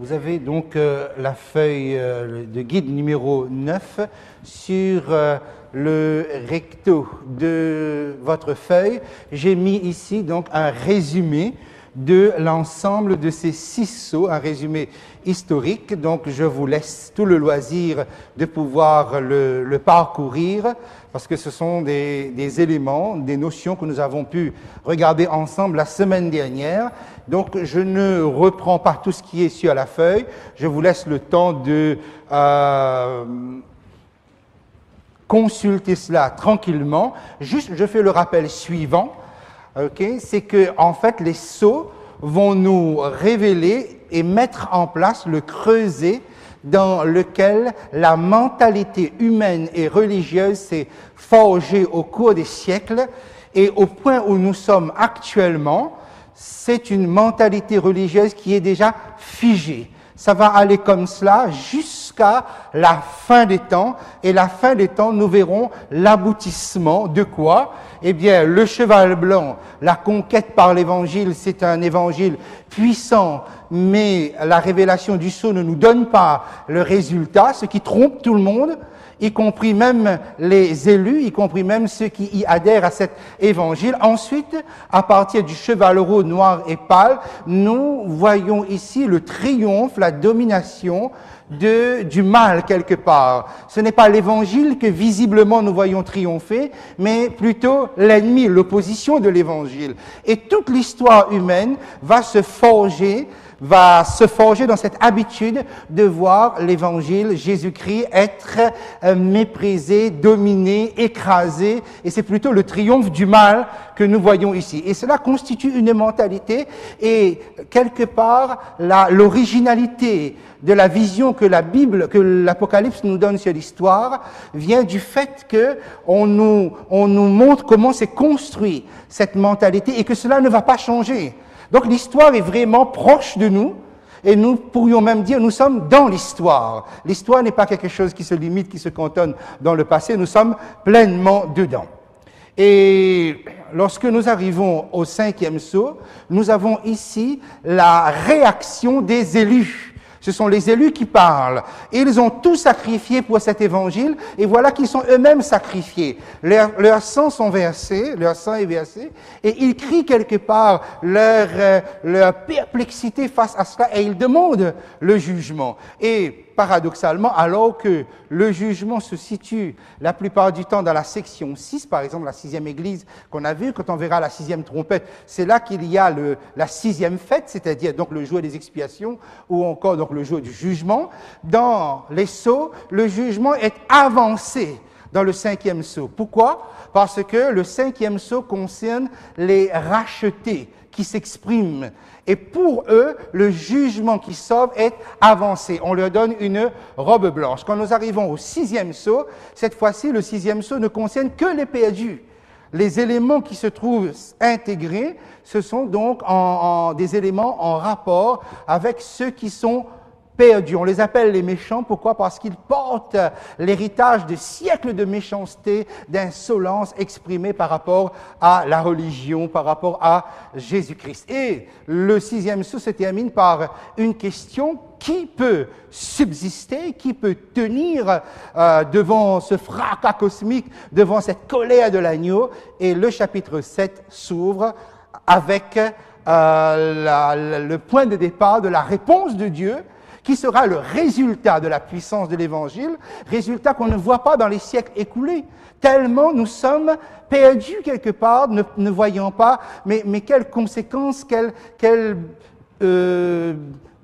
Vous avez donc la feuille de guide numéro 9 sur le recto de votre feuille. J'ai mis ici donc un résumé de l'ensemble de ces 6 sceaux, un résumé historique. Donc je vous laisse tout le loisir de pouvoir le parcourir, parce que ce sont des éléments, des notions que nous avons pu regarder ensemble la semaine dernière. Donc je ne reprends pas tout ce qui est sur la feuille, je vous laisse le temps de consulter cela tranquillement. Juste, je fais le rappel suivant. Okay, c'est que en fait les sceaux vont nous révéler et mettre en place le creuset dans lequel la mentalité humaine et religieuse s'est forgée au cours des siècles, et au point où nous sommes actuellement, c'est une mentalité religieuse qui est déjà figée. Ça va aller comme cela jusqu'à la fin des temps, et la fin des temps, nous verrons l'aboutissement de quoi? Eh bien, le cheval blanc, la conquête par l'évangile, c'est un évangile puissant, mais la révélation du sceau ne nous donne pas le résultat, ce qui trompe tout le monde, y compris même les élus, y compris même ceux qui y adhèrent à cet évangile. Ensuite, à partir du cheval roux, noir et pâle, nous voyons ici le triomphe, la domination du mal quelque part. Ce n'est pas l'évangile que visiblement nous voyons triompher, mais plutôt l'ennemi, l'opposition de l'évangile. Et toute l'histoire humaine va se forger dans cette habitude de voir l'évangile, Jésus-Christ, être méprisé, dominé, écrasé, et c'est plutôt le triomphe du mal que nous voyons ici. Et cela constitue une mentalité, et quelque part, l'originalité de la vision que la Bible, que l'Apocalypse nous donne sur l'histoire, vient du fait que on nous montre comment s'est construit cette mentalité, et que cela ne va pas changer. Donc l'histoire est vraiment proche de nous, et nous pourrions même dire nous sommes dans l'histoire. L'histoire n'est pas quelque chose qui se limite, qui se cantonne dans le passé, nous sommes pleinement dedans. Et lorsque nous arrivons au 5e sceau, nous avons ici la réaction des élus. Ce sont les élus qui parlent. Ils ont tout sacrifié pour cet évangile, et voilà qu'ils sont eux-mêmes sacrifiés. Leur sang est versé, et ils crient quelque part leur perplexité face à cela, et ils demandent le jugement. Et paradoxalement, alors que le jugement se situe la plupart du temps dans la section 6, par exemple la 6e église qu'on a vue, quand on verra la 6e trompette, c'est là qu'il y a la 6e fête, c'est-à-dire donc le jour des expiations, ou encore donc le jour du jugement. Dans les sceaux, le jugement est avancé dans le 5e sceau. Pourquoi? Parce que le 5e sceau concerne les rachetés qui s'expriment. Et pour eux, le jugement qui sauve est avancé. On leur donne une robe blanche. Quand nous arrivons au 6e sceau, cette fois-ci, le 6e sceau ne concerne que les perdus. Les éléments qui se trouvent intégrés, ce sont donc des éléments en rapport avec ceux qui sont perdus. On les appelle les méchants. Pourquoi? Parce qu'ils portent l'héritage de siècles de méchanceté, d'insolence exprimée par rapport à la religion, par rapport à Jésus-Christ. Et le 6e sceau se termine par une question: qui peut subsister, qui peut tenir devant ce fracas cosmique, devant cette colère de l'agneau? Et le chapitre 7 s'ouvre avec le point de départ de la réponse de Dieu, qui sera le résultat de la puissance de l'Évangile, résultat qu'on ne voit pas dans les siècles écoulés. Tellement nous sommes perdus quelque part, ne voyant pas, mais quelles conséquences, quels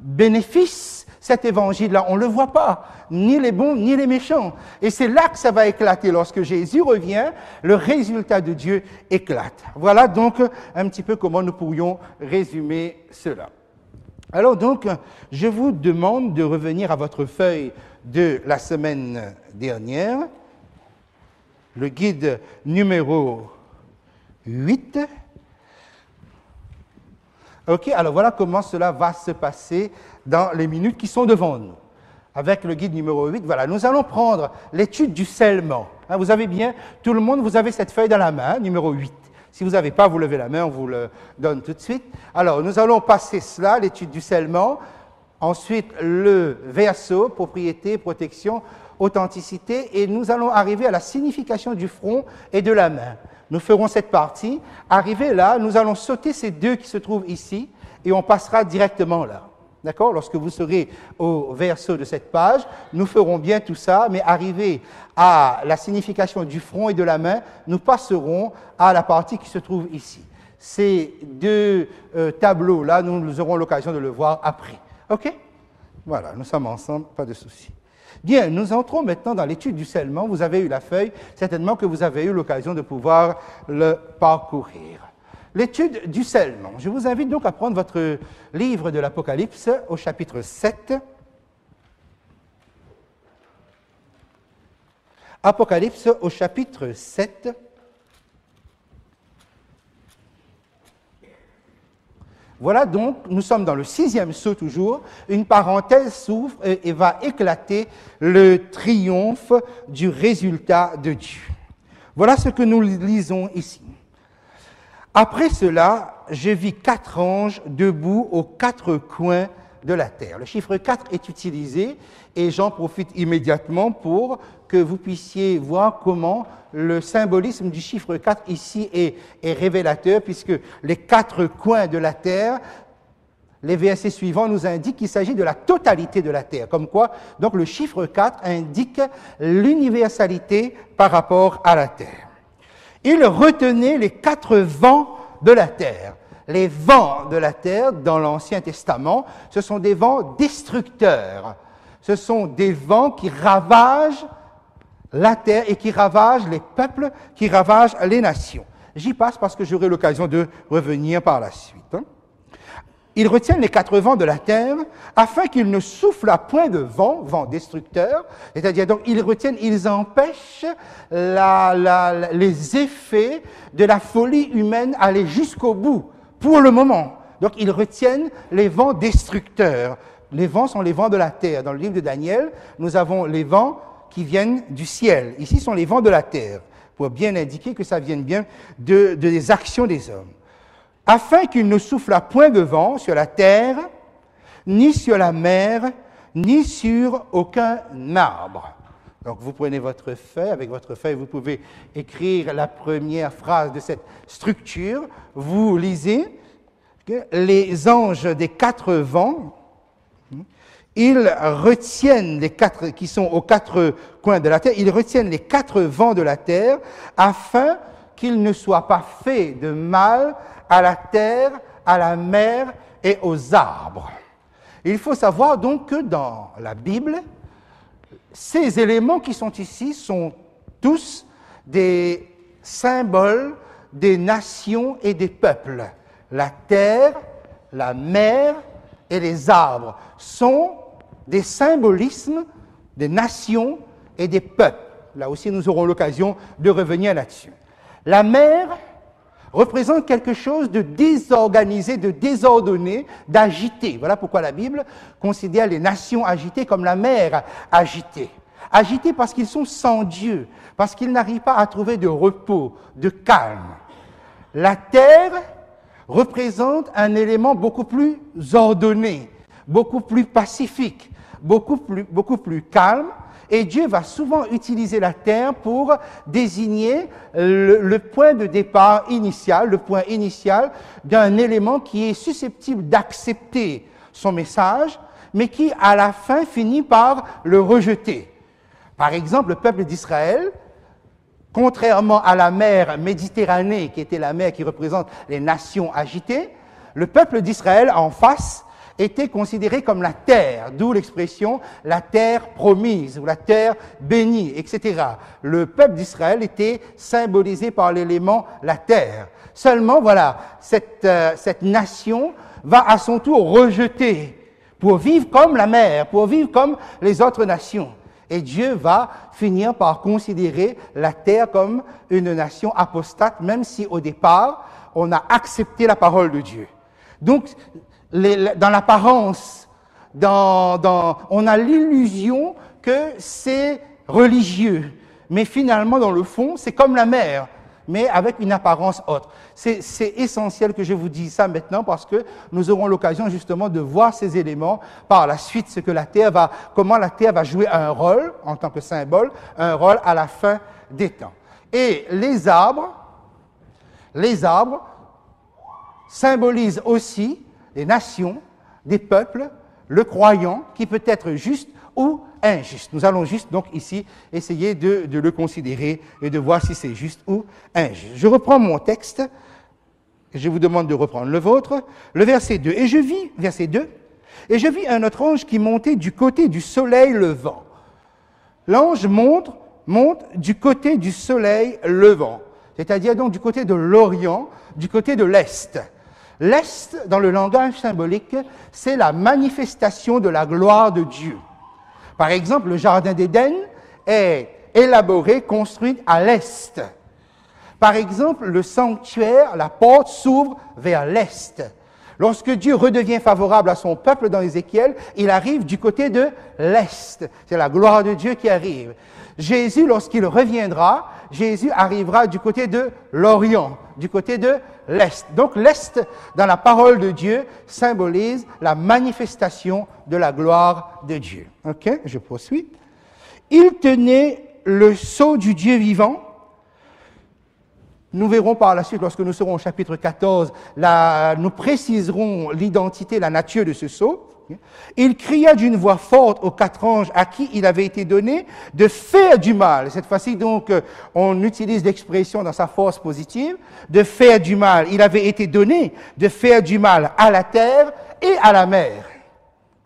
bénéfices cet Évangile-là, on ne le voit pas, ni les bons, ni les méchants. Et c'est là que ça va éclater. Lorsque Jésus revient, le résultat de Dieu éclate. Voilà donc un petit peu comment nous pourrions résumer cela. Alors donc, je vous demande de revenir à votre feuille de la semaine dernière, le guide numéro 8. OK, alors voilà comment cela va se passer dans les minutes qui sont devant nous. Avec le guide numéro 8, voilà, nous allons prendre l'étude du scellement. Vous avez bien, tout le monde, vous avez cette feuille dans la main, numéro 8. Si vous n'avez pas, vous levez la main, on vous le donne tout de suite. Alors, nous allons passer cela, l'étude du scellement. Ensuite, le verso, propriété, protection, authenticité, et nous allons arriver à la signification du front et de la main. Nous ferons cette partie. Arrivé là, nous allons sauter ces deux qui se trouvent ici, et on passera directement là. D'accord? Lorsque vous serez au verso de cette page, nous ferons bien tout ça, mais arrivé à la signification du front et de la main, nous passerons à la partie qui se trouve ici. Ces deux tableaux-là, nous aurons l'occasion de le voir après. OK? Voilà, nous sommes ensemble, pas de souci. Bien, nous entrons maintenant dans l'étude du scellement. Vous avez eu la feuille, certainement que vous avez eu l'occasion de pouvoir le parcourir. L'étude du scellement. Je vous invite donc à prendre votre livre de l'Apocalypse au chapitre 7. Apocalypse au chapitre 7. Voilà donc, nous sommes dans le 6e sceau toujours, une parenthèse s'ouvre et va éclater le triomphe du résultat de Dieu. Voilà ce que nous lisons ici. Après cela, je vis 4 anges debout aux 4 coins de la terre. Le chiffre 4 est utilisé et j'en profite immédiatement pour que vous puissiez voir comment le symbolisme du chiffre 4 ici est révélateur, puisque les 4 coins de la terre, les versets suivants nous indiquent qu'il s'agit de la totalité de la terre. Comme quoi, donc le chiffre 4 indique l'universalité par rapport à la terre. Il retenait les 4 vents de la terre. Les vents de la terre, dans l'Ancien Testament, ce sont des vents destructeurs. Ce sont des vents qui ravagent la terre et qui ravagent les peuples, qui ravagent les nations. J'y passe parce que j'aurai l'occasion de revenir par la suite. Ils retiennent les 4 vents de la terre afin qu'ils ne soufflent à point de vent, vent destructeur, c'est-à-dire donc ils empêchent les effets de la folie humaine aller jusqu'au bout, pour le moment. Donc ils retiennent les vents destructeurs. Les vents sont les vents de la terre. Dans le livre de Daniel, nous avons les vents qui viennent du ciel. Ici sont les vents de la terre, pour bien indiquer que ça vient bien des actions des hommes. Afin qu'il ne souffle à point de vent sur la terre, ni sur la mer, ni sur aucun arbre. Donc vous prenez votre feuille, avec votre feuille vous pouvez écrire la première phrase de cette structure. Vous lisez que les anges des 4 vents, ils retiennent les 4 qui sont aux 4 coins de la terre, ils retiennent les 4 vents de la terre afin qu'il ne soit pas fait de mal à la terre, à la mer et aux arbres. Il faut savoir donc que dans la Bible, ces éléments qui sont ici sont tous des symboles des nations et des peuples. La terre, la mer et les arbres sont des symbolismes des nations et des peuples. Là aussi, nous aurons l'occasion de revenir là-dessus. La mer représente quelque chose de désorganisé, de désordonné, d'agité. Voilà pourquoi la Bible considère les nations agitées comme la mer agitée. Agitées parce qu'ils sont sans Dieu, parce qu'ils n'arrivent pas à trouver de repos, de calme. La terre représente un élément beaucoup plus ordonné, beaucoup plus pacifique, beaucoup plus calme, et Dieu va souvent utiliser la terre pour désigner le point de départ initial, le point initial d'un élément qui est susceptible d'accepter son message, mais qui à la fin finit par le rejeter. Par exemple, le peuple d'Israël, contrairement à la mer Méditerranée, qui était la mer qui représente les nations agitées, le peuple d'Israël en face était considéré comme la terre, d'où l'expression la terre promise ou la terre bénie, etc. Le peuple d'Israël était symbolisé par l'élément la terre. Seulement, voilà, cette nation va à son tour rejeter pour vivre comme la mer, pour vivre comme les autres nations. Et Dieu va finir par considérer la terre comme une nation apostate, même si au départ, on a accepté la parole de Dieu. Donc, dans l'apparence, on a l'illusion que c'est religieux. Mais finalement, dans le fond, c'est comme la mer. mais avec une apparence autre. C'est essentiel que je vous dise ça maintenant parce que nous aurons l'occasion justement de voir ces éléments par la suite, comment la terre va jouer un rôle en tant que symbole, un rôle à la fin des temps. Et les arbres symbolisent aussi les nations, des peuples, le croyant qui peut être juste ou injuste. Nous allons juste donc ici essayer de le considérer et de voir si c'est juste ou injuste. Je reprends mon texte, je vous demande de reprendre le vôtre, le verset 2. Verset 2, et je vis un autre ange qui montait du côté du soleil levant. L'ange monte du côté du soleil levant, c'est-à-dire donc du côté de l'Orient, du côté de l'Est. L'Est, dans le langage symbolique, c'est la manifestation de la gloire de Dieu. Par exemple, le jardin d'Éden est élaboré, construit à l'Est. Par exemple, le sanctuaire, la porte s'ouvre vers l'Est. Lorsque Dieu redevient favorable à son peuple dans Ézéchiel, il arrive du côté de l'Est. C'est la gloire de Dieu qui arrive. Jésus, lorsqu'il reviendra, Jésus arrivera du côté de l'Orient, du côté de l'Est. Donc l'Est, dans la parole de Dieu, symbolise la manifestation de la gloire de Dieu. Ok, je poursuis. Il tenait le sceau du Dieu vivant. Nous verrons par la suite, lorsque nous serons au chapitre 14, nous préciserons l'identité, la nature de ce sceau. Il cria d'une voix forte aux 4 anges à qui il avait été donné de faire du mal. Cette fois-ci, donc, on utilise l'expression dans sa force positive, de faire du mal. Il avait été donné de faire du mal à la terre et à la mer.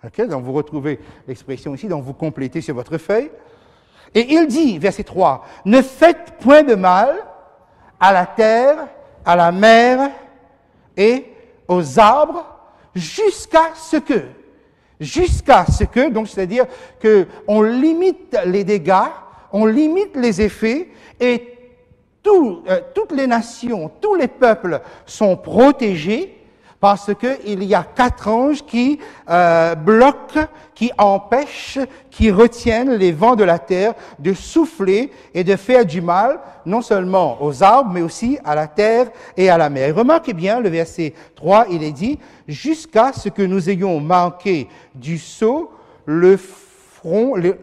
Okay, donc vous retrouvez l'expression ici, donc vous complétez sur votre feuille. Et il dit, verset 3, « Ne faites point de mal à la terre, à la mer et aux arbres, jusqu'à ce que, donc c'est-à-dire qu'on limite les dégâts, on limite les effets, et toutes les nations, tous les peuples sont protégés, parce qu'il y a 4 anges qui bloquent, qui empêchent, qui retiennent les vents de la terre de souffler et de faire du mal, non seulement aux arbres, mais aussi à la terre et à la mer. Et remarquez bien, le verset 3, il est dit, « Jusqu'à ce que nous ayons manqué du sceau le front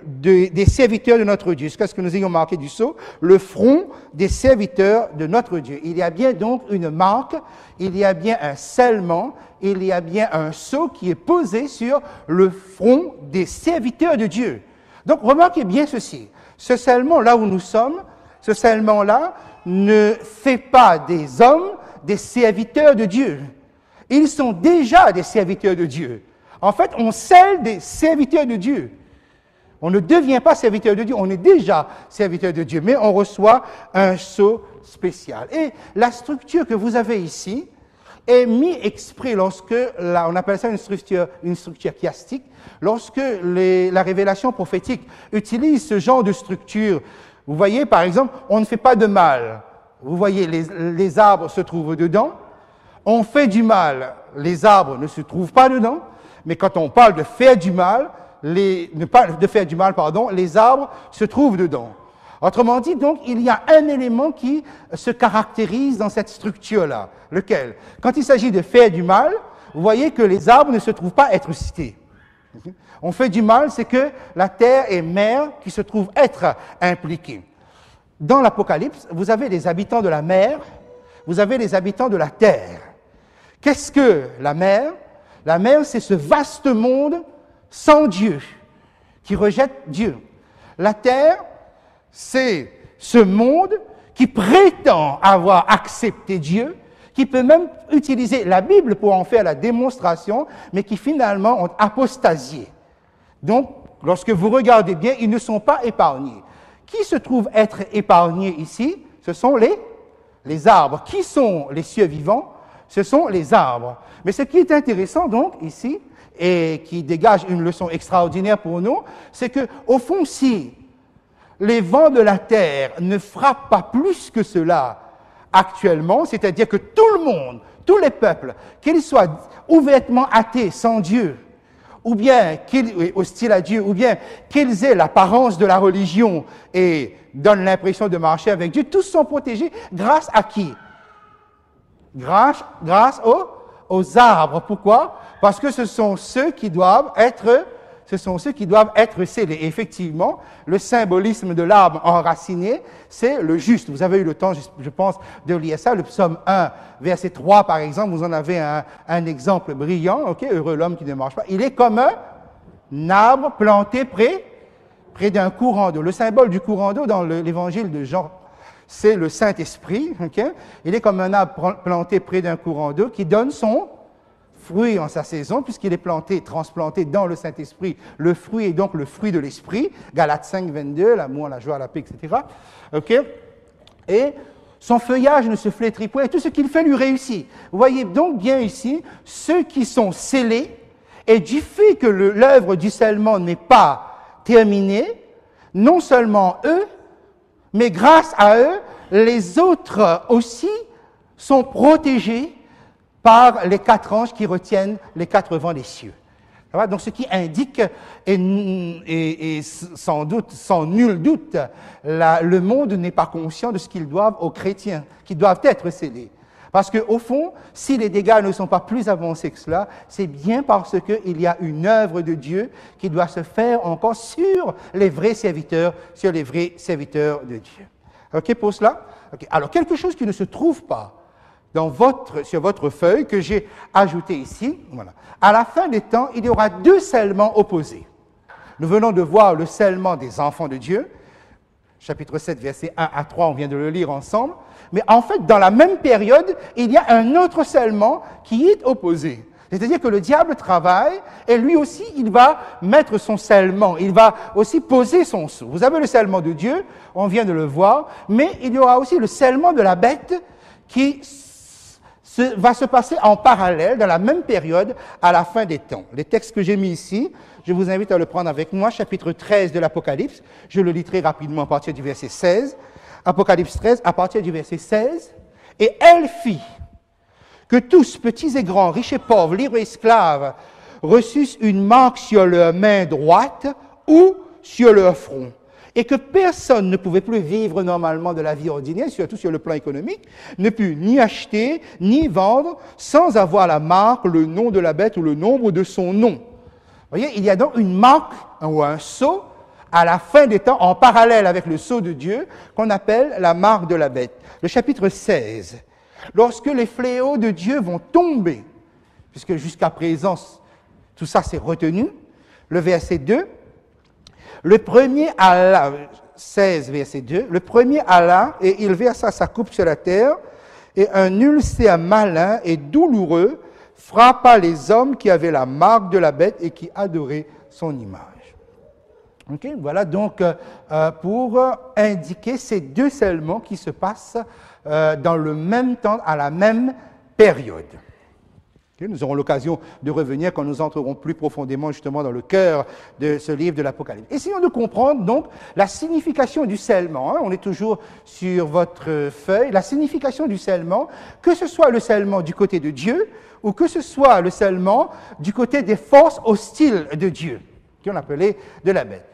des serviteurs de notre Dieu. » Jusqu'à ce que nous ayons marqué du sceau le front des serviteurs de notre Dieu. Il y a bien donc une marque, il y a bien un scellement, il y a bien un sceau qui est posé sur le front des serviteurs de Dieu. Donc remarquez bien ceci, ce scellement là où nous sommes, ce scellement-là ne fait pas des hommes des serviteurs de Dieu. Ils sont déjà des serviteurs de Dieu. En fait, on scelle des serviteurs de Dieu. On ne devient pas serviteur de Dieu, on est déjà serviteur de Dieu, mais on reçoit un sceau spécial. Et la structure que vous avez ici est mise exprès lorsque, on appelle ça une structure chiastique, lorsque la révélation prophétique utilise ce genre de structure. Vous voyez, par exemple, on ne fait pas de mal. Vous voyez, les arbres se trouvent dedans. On fait du mal, les arbres ne se trouvent pas dedans. Mais quand on parle de faire du mal, les arbres se trouvent dedans. Autrement dit, donc, il y a un élément qui se caractérise dans cette structure-là. Lequel? Quand il s'agit de faire du mal, vous voyez que les arbres ne se trouvent pas être cités. On fait du mal, c'est que la terre et mer qui se trouvent être impliqués. Dans l'Apocalypse, vous avez les habitants de la mer, vous avez les habitants de la terre. Qu'est-ce que la mer? La mer, c'est ce vaste monde sans Dieu, qui rejette Dieu. La terre, c'est ce monde qui prétend avoir accepté Dieu, qui peut même utiliser la Bible pour en faire la démonstration, mais qui finalement ont apostasié. Donc, lorsque vous regardez bien, ils ne sont pas épargnés. Qui se trouve être épargnés ici? Ce sont les arbres. Qui sont les cieux vivants? Ce sont les arbres. Mais ce qui est intéressant donc ici, et qui dégage une leçon extraordinaire pour nous, c'est que au fond, si les vents de la terre ne frappent pas plus que cela actuellement, c'est-à-dire que tout le monde, tous les peuples, qu'ils soient ouvertement athées sans Dieu, ou bien qu'ils hostiles à Dieu, ou bien qu'ils aient l'apparence de la religion et donnent l'impression de marcher avec Dieu, tous sont protégés grâce à qui? Grâce aux arbres. Pourquoi? Parce que ce sont ceux qui doivent être scellés. Et effectivement, le symbolisme de l'arbre enraciné, c'est le juste. Vous avez eu le temps, je pense, de lire ça. Le psaume 1, verset 3, par exemple, vous en avez un exemple brillant. Ok, heureux l'homme qui ne marche pas. Il est comme un arbre planté près d'un courant d'eau. Le symbole du courant d'eau dans l'évangile de Jean, c'est le Saint-Esprit. Okay? Il est comme un arbre planté près d'un courant d'eau qui donne son fruit en sa saison, puisqu'il est transplanté dans le Saint-Esprit. Le fruit est donc le fruit de l'Esprit. Galates 5, 22, l'amour, la joie, la paix, etc. Okay? Et son feuillage ne se flétrit point, et tout ce qu'il fait lui réussit. Vous voyez donc bien ici, ceux qui sont scellés, et du fait que l'œuvre du scellement n'est pas terminée, non seulement eux, mais grâce à eux, les autres aussi sont protégés par les 4 anges qui retiennent les 4 vents des cieux. Donc, ce qui indique, et sans doute, sans nul doute, le monde n'est pas conscient de ce qu'ils doivent aux chrétiens, qui doivent être scellés. Parce qu'au fond, si les dégâts ne sont pas plus avancés que cela, c'est bien parce qu'il y a une œuvre de Dieu qui doit se faire encore sur les vrais serviteurs, de Dieu. OK pour cela? Okay. Alors, quelque chose qui ne se trouve pas sur votre feuille, que j'ai ajouté ici, voilà. À la fin des temps, il y aura 2 scellements opposés. Nous venons de voir le scellement des enfants de Dieu, chapitre 7, versets 1 à 3, on vient de le lire ensemble. Mais en fait, dans la même période, il y a un autre scellement qui est opposé. C'est-à-dire que le diable travaille et lui aussi, il va mettre son scellement, il va aussi poser son sceau. Vous avez le scellement de Dieu, on vient de le voir, mais il y aura aussi le scellement de la bête qui va se passer en parallèle, dans la même période, à la fin des temps. Les textes que j'ai mis ici, je vous invite à le prendre avec moi, chapitre 13 de l'Apocalypse. Je le lis très rapidement à partir du verset 16. Apocalypse 13, à partir du verset 16. « Et elle fit que tous, petits et grands, riches et pauvres, libres et esclaves, reçussent une marque sur leur main droite ou sur leur front. Et que personne ne pouvait plus vivre normalement de la vie ordinaire, surtout sur le plan économique, ne put ni acheter, ni vendre, sans avoir la marque, le nom de la bête ou le nombre de son nom. » Vous voyez, il y a donc une marque ou un sceau à la fin des temps, en parallèle avec le sceau de Dieu, qu'on appelle la marque de la bête. Le chapitre 16. Lorsque les fléaux de Dieu vont tomber, puisque jusqu'à présent, tout ça s'est retenu, le verset 2, le premier alla, 16 verset 2, le premier alla et il versa sa coupe sur la terre, et un ulcère malin et douloureux frappa les hommes qui avaient la marque de la bête et qui adoraient son image. Okay, voilà donc pour indiquer ces 2 scellements qui se passent dans le même temps, à la même période. Okay, nous aurons l'occasion de revenir quand nous entrerons plus profondément justement dans le cœur de ce livre de l'Apocalypse. Essayons de comprendre donc la signification du scellement. On est toujours sur votre feuille. La signification du scellement, que ce soit le scellement du côté de Dieu ou que ce soit le scellement du côté des forces hostiles de Dieu, qu'on appelait de la bête.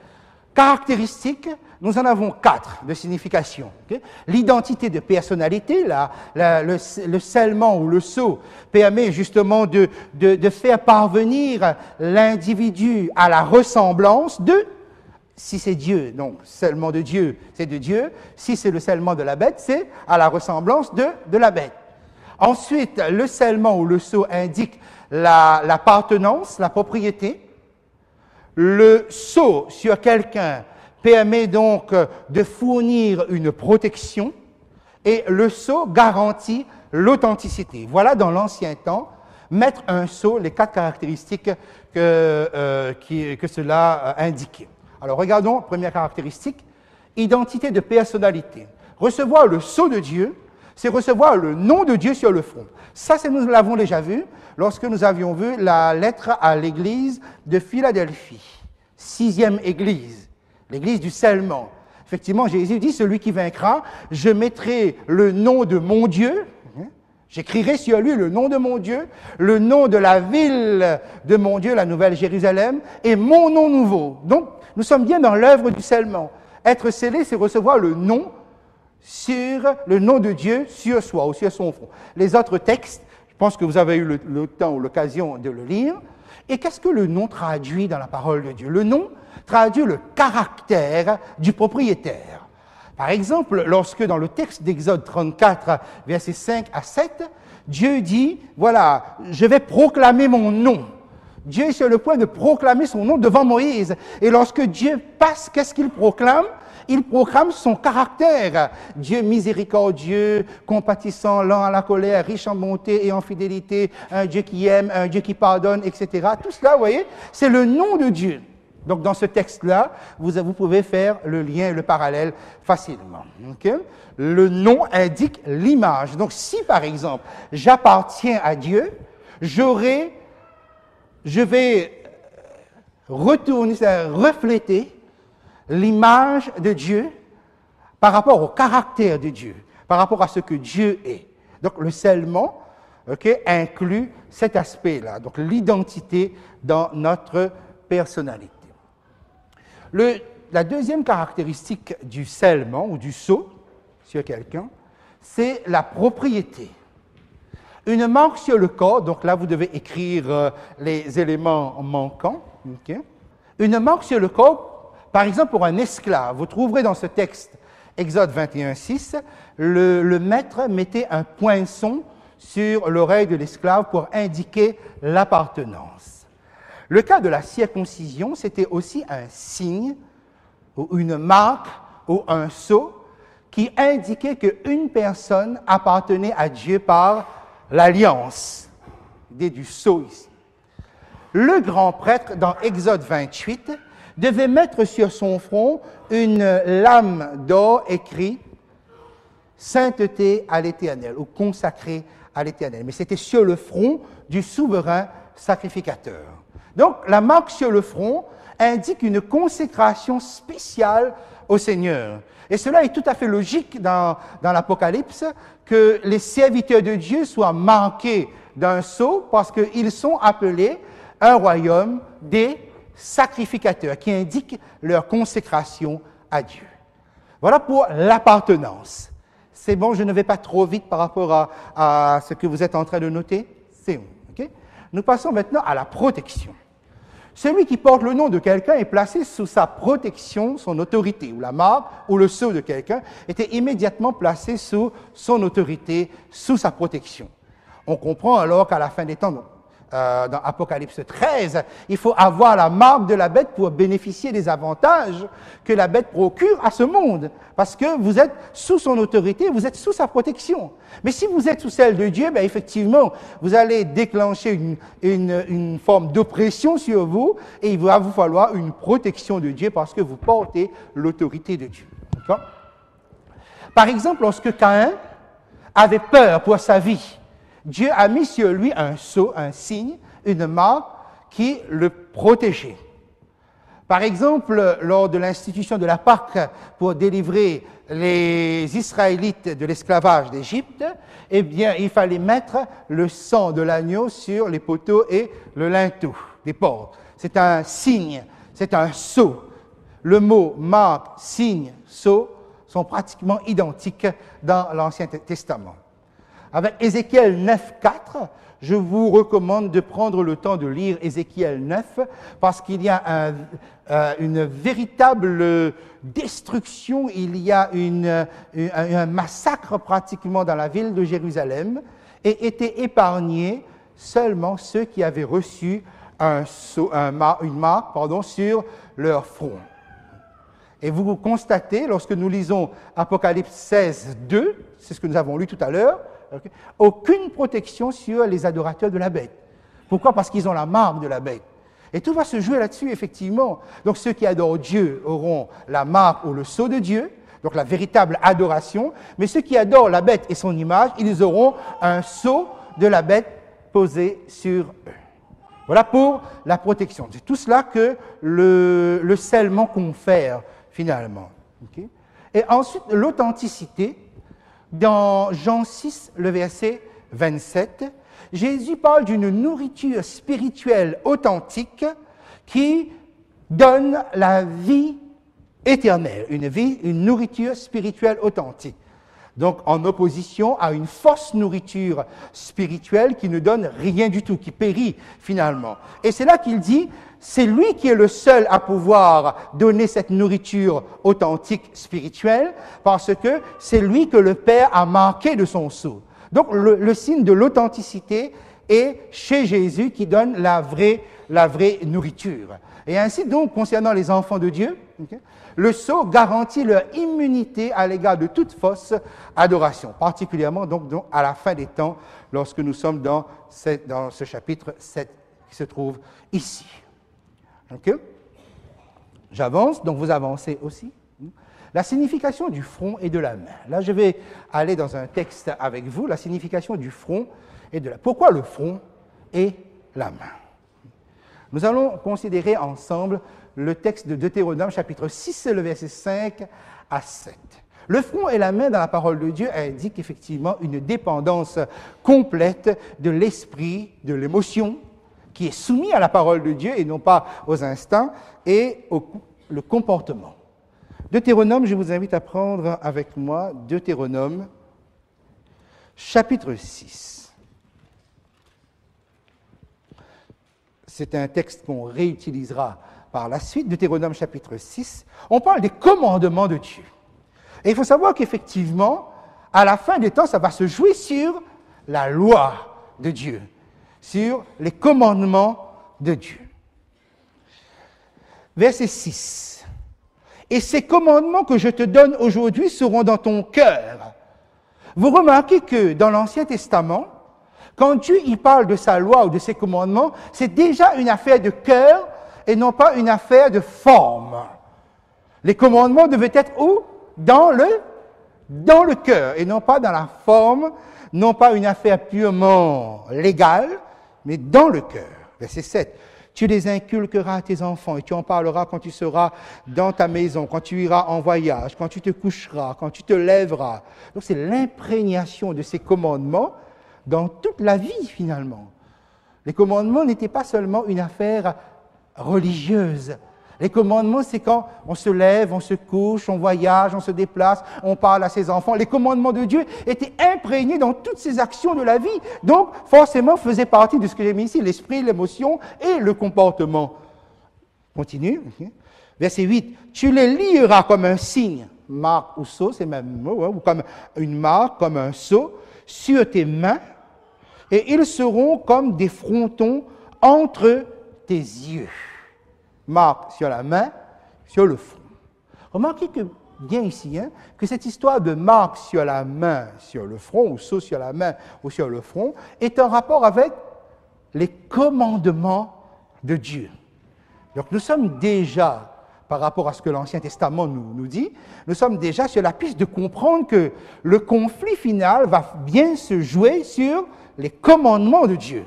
Caractéristiques, nous en avons 4 de signification. Okay? L'identité de personnalité, le scellement ou le sceau permet justement de faire parvenir l'individu à la ressemblance de, si c'est Dieu, donc scellement de Dieu, c'est de Dieu. Si c'est le scellement de la bête, c'est à la ressemblance de la bête. Ensuite, le scellement ou le sceau indique l'appartenance, la propriété. Le sceau sur quelqu'un permet donc de fournir une protection et le sceau garantit l'authenticité. Voilà dans l'ancien temps, mettre un sceau, les 4 caractéristiques que cela indiquait. Alors regardons, première caractéristique, identité de personnalité. Recevoir le sceau de Dieu, c'est recevoir le nom de Dieu sur le front. Ça, nous l'avons déjà vu lorsque nous avions vu la lettre à l'église de Philadelphie, 6e église, l'église du scellement. Effectivement, Jésus dit, celui qui vaincra, je mettrai le nom de mon Dieu, J'écrirai sur lui le nom de mon Dieu, le nom de la ville de mon Dieu, la Nouvelle Jérusalem, et mon nom nouveau. Donc, nous sommes bien dans l'œuvre du scellement. Être scellé, c'est recevoir le nom de Dieu sur soi ou sur son front. Les autres textes, je pense que vous avez eu le temps ou l'occasion de le lire. Et qu'est-ce que le nom traduit dans la parole de Dieu? Le nom traduit le caractère du propriétaire. Par exemple, lorsque dans le texte d'Exode 34, versets 5 à 7, Dieu dit, voilà, je vais proclamer mon nom. Dieu est sur le point de proclamer son nom devant Moïse. Et lorsque Dieu passe, qu'est-ce qu'il proclame? Il proclame son caractère. Dieu miséricordieux, compatissant, lent à la colère, riche en bonté et en fidélité, un Dieu qui aime, un Dieu qui pardonne, etc. Tout cela, vous voyez, c'est le nom de Dieu. Donc, dans ce texte-là, vous pouvez faire le lien et le parallèle facilement. Okay? Le nom indique l'image. Donc, si, par exemple, j'appartiens à Dieu, je vais retourner, refléter l'image de Dieu par rapport au caractère de Dieu, par rapport à ce que Dieu est. Donc, le scellement inclut cet aspect-là, donc l'identité dans notre personnalité. La deuxième caractéristique du scellement ou du sceau sur quelqu'un, c'est la propriété. Une marque sur le corps, donc là vous devez écrire les éléments manquants. Okay? Une marque sur le corps, par exemple pour un esclave, vous trouverez dans ce texte, Exode 21:6, le maître mettait un poinçon sur l'oreille de l'esclave pour indiquer l'appartenance. Le cas de la circoncision, c'était aussi un signe ou une marque ou un sceau qui indiquait qu'une personne appartenait à Dieu par l'alliance. L'idée du sceau ici. Le grand prêtre, dans Exode 28, devait mettre sur son front une lame d'or écrit « Sainteté à l'Éternel » ou « Consacré à l'Éternel ». Mais c'était sur le front du souverain sacrificateur. Donc, la marque sur le front indique une consécration spéciale au Seigneur. Et cela est tout à fait logique dans l'Apocalypse, que les serviteurs de Dieu soient marqués d'un sceau parce qu'ils sont appelés un royaume des sacrificateurs qui indiquent leur consécration à Dieu. Voilà pour l'appartenance. C'est bon, je ne vais pas trop vite par rapport à ce que vous êtes en train de noter. C'est bon. Okay? Nous passons maintenant à la protection. Celui qui porte le nom de quelqu'un est placé sous sa protection, son autorité, ou la marque ou le sceau de quelqu'un était immédiatement placé sous son autorité, sous sa protection. On comprend alors qu'à la fin des temps, dans Apocalypse 13, il faut avoir la marque de la bête pour bénéficier des avantages que la bête procure à ce monde. Parce que vous êtes sous son autorité, vous êtes sous sa protection. Mais si vous êtes sous celle de Dieu, effectivement, vous allez déclencher une forme d'oppression sur vous et il va vous falloir une protection de Dieu parce que vous portez l'autorité de Dieu. D'accord? Par exemple, lorsque Caïn avait peur pour sa vie, Dieu a mis sur lui un sceau, un signe, une marque qui le protégeait. Par exemple, lors de l'institution de la Pâque pour délivrer les Israélites de l'esclavage d'Égypte, eh bien, il fallait mettre le sang de l'agneau sur les poteaux et le linteau des portes. C'est un signe, c'est un sceau. Le mot marque, signe, sceau sont pratiquement identiques dans l'Ancien Testament. Avec Ézéchiel 9:4, je vous recommande de prendre le temps de lire Ézéchiel 9 parce qu'il y a une véritable destruction, il y a un massacre pratiquement dans la ville de Jérusalem et étaient épargnés seulement ceux qui avaient reçu une marque sur leur front. Et vous constatez, lorsque nous lisons Apocalypse 16:2, c'est ce que nous avons lu tout à l'heure, aucune protection sur les adorateurs de la bête. Pourquoi? Parce qu'ils ont la marque de la bête. Et tout va se jouer là-dessus, effectivement. Donc ceux qui adorent Dieu auront la marque ou le sceau de Dieu, donc la véritable adoration, mais ceux qui adorent la bête et son image, ils auront un sceau de la bête posé sur eux. Voilà pour la protection. C'est tout cela que le scellement confère, finalement. Okay? Et ensuite, l'authenticité. Dans Jean 6, le verset 27, Jésus parle d'une nourriture spirituelle authentique qui donne la vie éternelle, une nourriture spirituelle authentique. Donc, en opposition à une fausse nourriture spirituelle qui ne donne rien du tout, qui périt finalement. Et c'est là qu'il dit, c'est lui qui est le seul à pouvoir donner cette nourriture authentique spirituelle, parce que c'est lui que le Père a marqué de son sceau. Donc, le signe de l'authenticité est chez Jésus qui donne la vraie nourriture. Et ainsi donc, concernant les enfants de Dieu, le sceau garantit leur immunité à l'égard de toute fausse adoration, particulièrement donc à la fin des temps, lorsque nous sommes dans ce chapitre 7 qui se trouve ici. Okay? J'avance, donc vous avancez aussi. La signification du front et de la main. Là, je vais aller dans un texte avec vous, la signification du front et de la main. Pourquoi le front et la main? Nous allons considérer ensemble le texte de Deutéronome, chapitre 6, le verset 5 à 7. Le front et la main dans la parole de Dieu indiquent effectivement une dépendance complète de l'esprit, de l'émotion, qui est soumis à la parole de Dieu et non pas aux instincts, et le comportement. Deutéronome, je vous invite à prendre avec moi Deutéronome, chapitre 6. C'est un texte qu'on réutilisera par la suite, Deutéronome chapitre 6, on parle des commandements de Dieu. Et il faut savoir qu'effectivement, à la fin des temps, ça va se jouer sur la loi de Dieu, sur les commandements de Dieu. Verset 6. Et ces commandements que je te donne aujourd'hui seront dans ton cœur. Vous remarquez que dans l'Ancien Testament, quand Dieu y parle de sa loi ou de ses commandements, c'est déjà une affaire de cœur et non pas une affaire de forme. Les commandements devaient être où? Dans le cœur, et non pas dans la forme, non pas une affaire purement légale, mais dans le cœur. Verset 7. Tu les inculqueras à tes enfants, et tu en parleras quand tu seras dans ta maison, quand tu iras en voyage, quand tu te coucheras, quand tu te lèveras. Donc c'est l'imprégnation de ces commandements dans toute la vie, finalement. Les commandements n'étaient pas seulement une affaire religieuse. Les commandements, c'est quand on se lève, on se couche, on voyage, on se déplace, on parle à ses enfants. Les commandements de Dieu étaient imprégnés dans toutes ces actions de la vie. Donc, forcément, faisaient partie de ce que j'ai mis ici, l'esprit, l'émotion et le comportement. Continue. Verset 8. Tu les lieras comme un signe, marque ou sceau, c'est même mot, ou comme une marque, comme un sceau, sur tes mains, et ils seront comme des frontons entre tes yeux. Marque sur la main, sur le front. Remarquez que, bien ici, que cette histoire de marque sur la main, sur le front, ou sceau sur la main ou sur le front, est en rapport avec les commandements de Dieu. Donc nous sommes déjà, par rapport à ce que l'Ancien Testament nous dit, nous sommes déjà sur la piste de comprendre que le conflit final va bien se jouer sur les commandements de Dieu.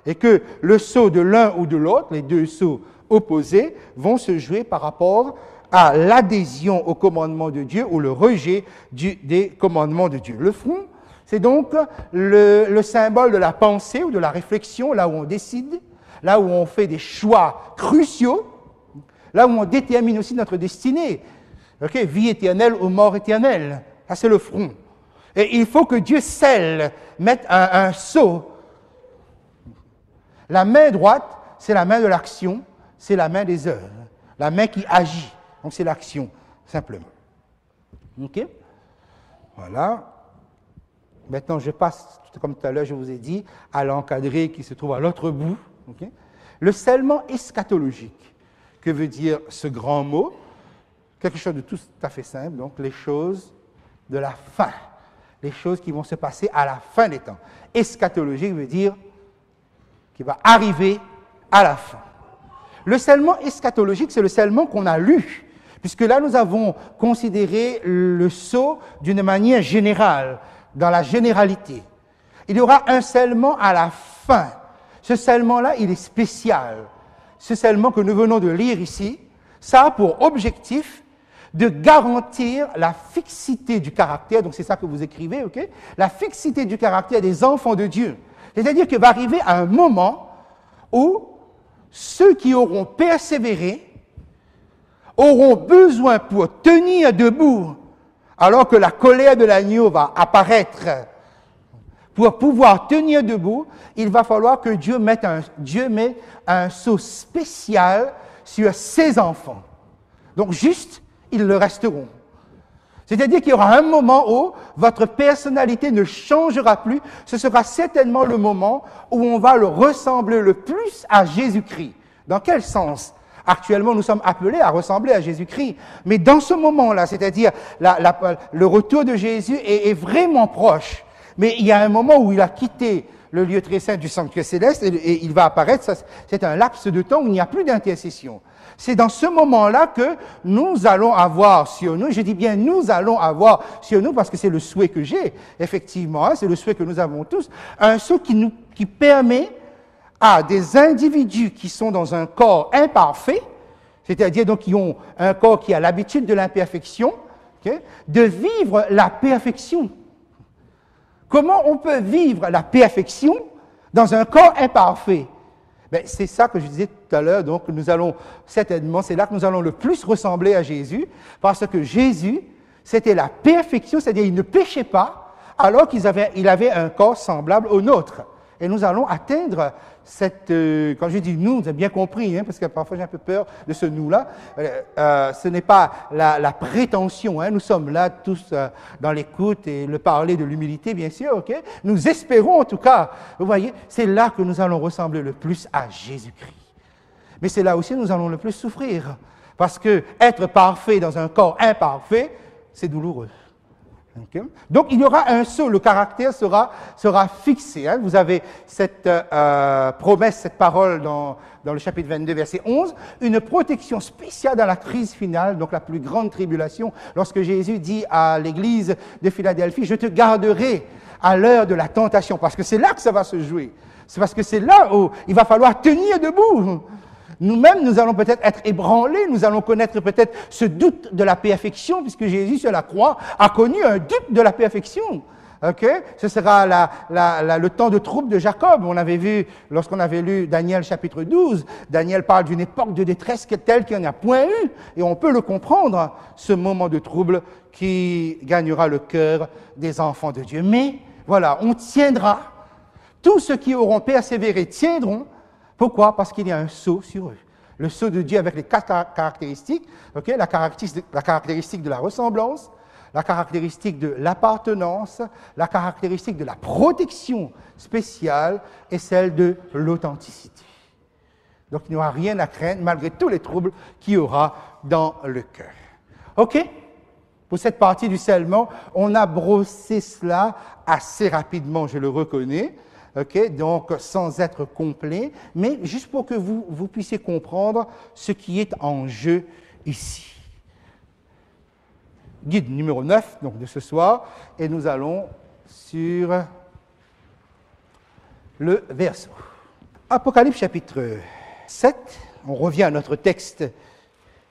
Et que le sceau de l'un ou de l'autre, les deux sceaux opposés, vont se jouer par rapport à l'adhésion aux commandements de Dieu ou le rejet des commandements de Dieu. Le front, c'est donc le symbole de la pensée ou de la réflexion, là où on décide, là où on fait des choix cruciaux, là où on détermine aussi notre destinée. Okay? Vie éternelle ou mort éternelle. Ça, c'est le front. Et il faut que Dieu scelle, mette un sceau. La main droite, c'est la main de l'action, c'est la main des œuvres. La main qui agit. Donc, c'est l'action, simplement. OK? Voilà. Maintenant, je passe, comme tout à l'heure, je vous ai dit, à l'encadré qui se trouve à l'autre bout. Okay? Le scellement eschatologique. Que veut dire ce grand mot? Quelque chose de tout à fait simple. Donc, les choses de la fin. Les choses qui vont se passer à la fin des temps. Eschatologique veut dire qui va arriver à la fin. Le scellement eschatologique, c'est le scellement qu'on a lu, puisque là, nous avons considéré le sceau d'une manière générale, dans la généralité. Il y aura un scellement à la fin. Ce scellement-là, il est spécial. Ce scellement que nous venons de lire ici, ça a pour objectif de garantir la fixité du caractère, donc c'est ça que vous écrivez, ok? La fixité du caractère des enfants de Dieu. C'est-à-dire qu'il va arriver à un moment où ceux qui auront persévéré auront besoin pour tenir debout, alors que la colère de l'agneau va apparaître. Pour pouvoir tenir debout, il va falloir que Dieu mette un sceau spécial sur ses enfants. Donc juste, ils le resteront. C'est-à-dire qu'il y aura un moment où votre personnalité ne changera plus. Ce sera certainement le moment où on va le ressembler le plus à Jésus-Christ. Dans quel sens? Actuellement, nous sommes appelés à ressembler à Jésus-Christ. Mais dans ce moment-là, c'est-à-dire le retour de Jésus est vraiment proche. Mais il y a un moment où il a quitté le lieu très saint du sanctuaire céleste et il va apparaître. C'est un laps de temps où il n'y a plus d'intercession. C'est dans ce moment-là que nous allons avoir sur nous, je dis bien nous allons avoir sur nous parce que c'est le souhait que j'ai, effectivement, hein, c'est le souhait que nous avons tous, un sceau qui permet à des individus qui sont dans un corps imparfait, c'est-à-dire donc qui ont un corps qui a l'habitude de l'imperfection, okay, de vivre la perfection. Comment on peut vivre la perfection dans un corps imparfait? Ben, c'est ça que je disais tout à l'heure, donc nous allons certainement, c'est là que nous allons le plus ressembler à Jésus, parce que Jésus, c'était la perfection, c'est-à-dire il ne péchait pas, alors qu'il avait un corps semblable au nôtre. Et nous allons atteindre cette... quand je dis nous, vous avez bien compris, hein, parce que parfois j'ai un peu peur de ce nous-là. Ce n'est pas la prétention, hein, nous sommes là tous dans l'écoute et le parler de l'humilité, bien sûr, ok? Nous espérons en tout cas, vous voyez, c'est là que nous allons ressembler le plus à Jésus-Christ. Mais c'est là aussi que nous allons le plus souffrir, parce que être parfait dans un corps imparfait, c'est douloureux. Okay. Donc, il y aura un sceau, le caractère sera fixé. Hein. Vous avez cette promesse, cette parole dans le chapitre 22, verset 11, une protection spéciale dans la crise finale, donc la plus grande tribulation, lorsque Jésus dit à l'église de Philadelphie, « Je te garderai à l'heure de la tentation », parce que c'est là que ça va se jouer. C'est parce que c'est là où il va falloir tenir debout. Nous-mêmes, nous allons peut-être être ébranlés, nous allons connaître peut-être ce doute de la perfection, puisque Jésus sur la croix a connu un doute de la perfection. Okay? Ce sera le temps de trouble de Jacob. On avait vu, lorsqu'on avait lu Daniel chapitre 12, Daniel parle d'une époque de détresse telle qu'il n'y en a point eu, et on peut le comprendre, ce moment de trouble qui gagnera le cœur des enfants de Dieu. Mais, voilà, on tiendra. Tous ceux qui auront persévéré tiendront. Pourquoi? Parce qu'il y a un sceau sur eux. Le sceau de Dieu avec les quatre caractéristiques, okay? La caractéristique de la ressemblance, la caractéristique de l'appartenance, la caractéristique de la protection spéciale et celle de l'authenticité. Donc il n'y aura rien à craindre malgré tous les troubles qu'il y aura dans le cœur. OK? Pour cette partie du scellement, on a brossé cela assez rapidement, je le reconnais. Okay, donc sans être complet, mais juste pour que vous puissiez comprendre ce qui est en jeu ici. Guide numéro 9 donc, de ce soir, et nous allons sur le verset. Apocalypse chapitre 7, on revient à notre texte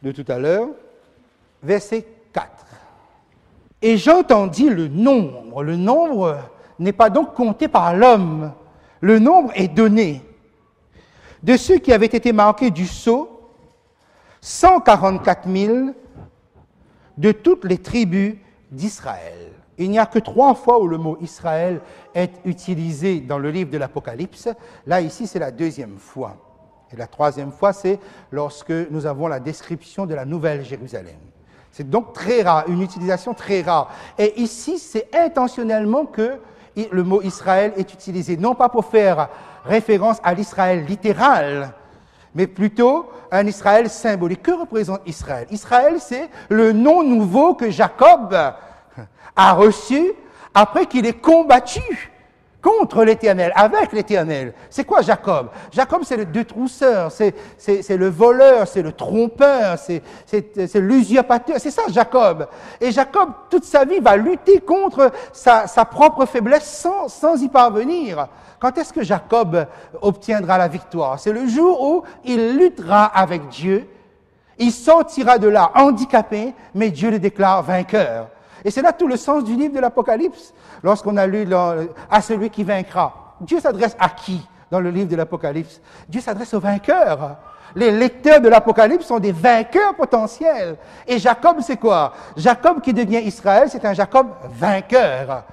de tout à l'heure, verset 4. Et j'entendis le nombre n'est pas donc compté par l'homme. Le nombre est donné. De ceux qui avaient été marqués du sceau, 144 000 de toutes les tribus d'Israël. Il n'y a que 3 fois où le mot Israël est utilisé dans le livre de l'Apocalypse. Là, ici, c'est la 2e fois. Et la 3e fois, c'est lorsque nous avons la description de la Nouvelle Jérusalem. C'est donc très rare, une utilisation très rare. Et ici, c'est intentionnellement que le mot Israël est utilisé, non pas pour faire référence à l'Israël littéral, mais plutôt un Israël symbolique. Que représente Israël? Israël, c'est le nom nouveau que Jacob a reçu après qu'il ait combattu contre l'Éternel, avec l'Éternel. C'est quoi Jacob? Jacob, c'est le détrousseur, c'est le voleur, c'est le trompeur, c'est l'usurpateur, c'est ça Jacob. Et Jacob, toute sa vie, va lutter contre sa propre faiblesse sans y parvenir. Quand est-ce que Jacob obtiendra la victoire? C'est le jour où il luttera avec Dieu, Il sortira de là handicapé, mais Dieu le déclare vainqueur. Et c'est là tout le sens du livre de l'Apocalypse. Lorsqu'on a lu à celui qui vaincra. Dieu s'adresse à qui dans le livre de l'Apocalypse? Dieu s'adresse aux vainqueurs. Les lecteurs de l'Apocalypse sont des vainqueurs potentiels. Et Jacob, c'est quoi? Jacob qui devient Israël, c'est un Jacob vainqueur.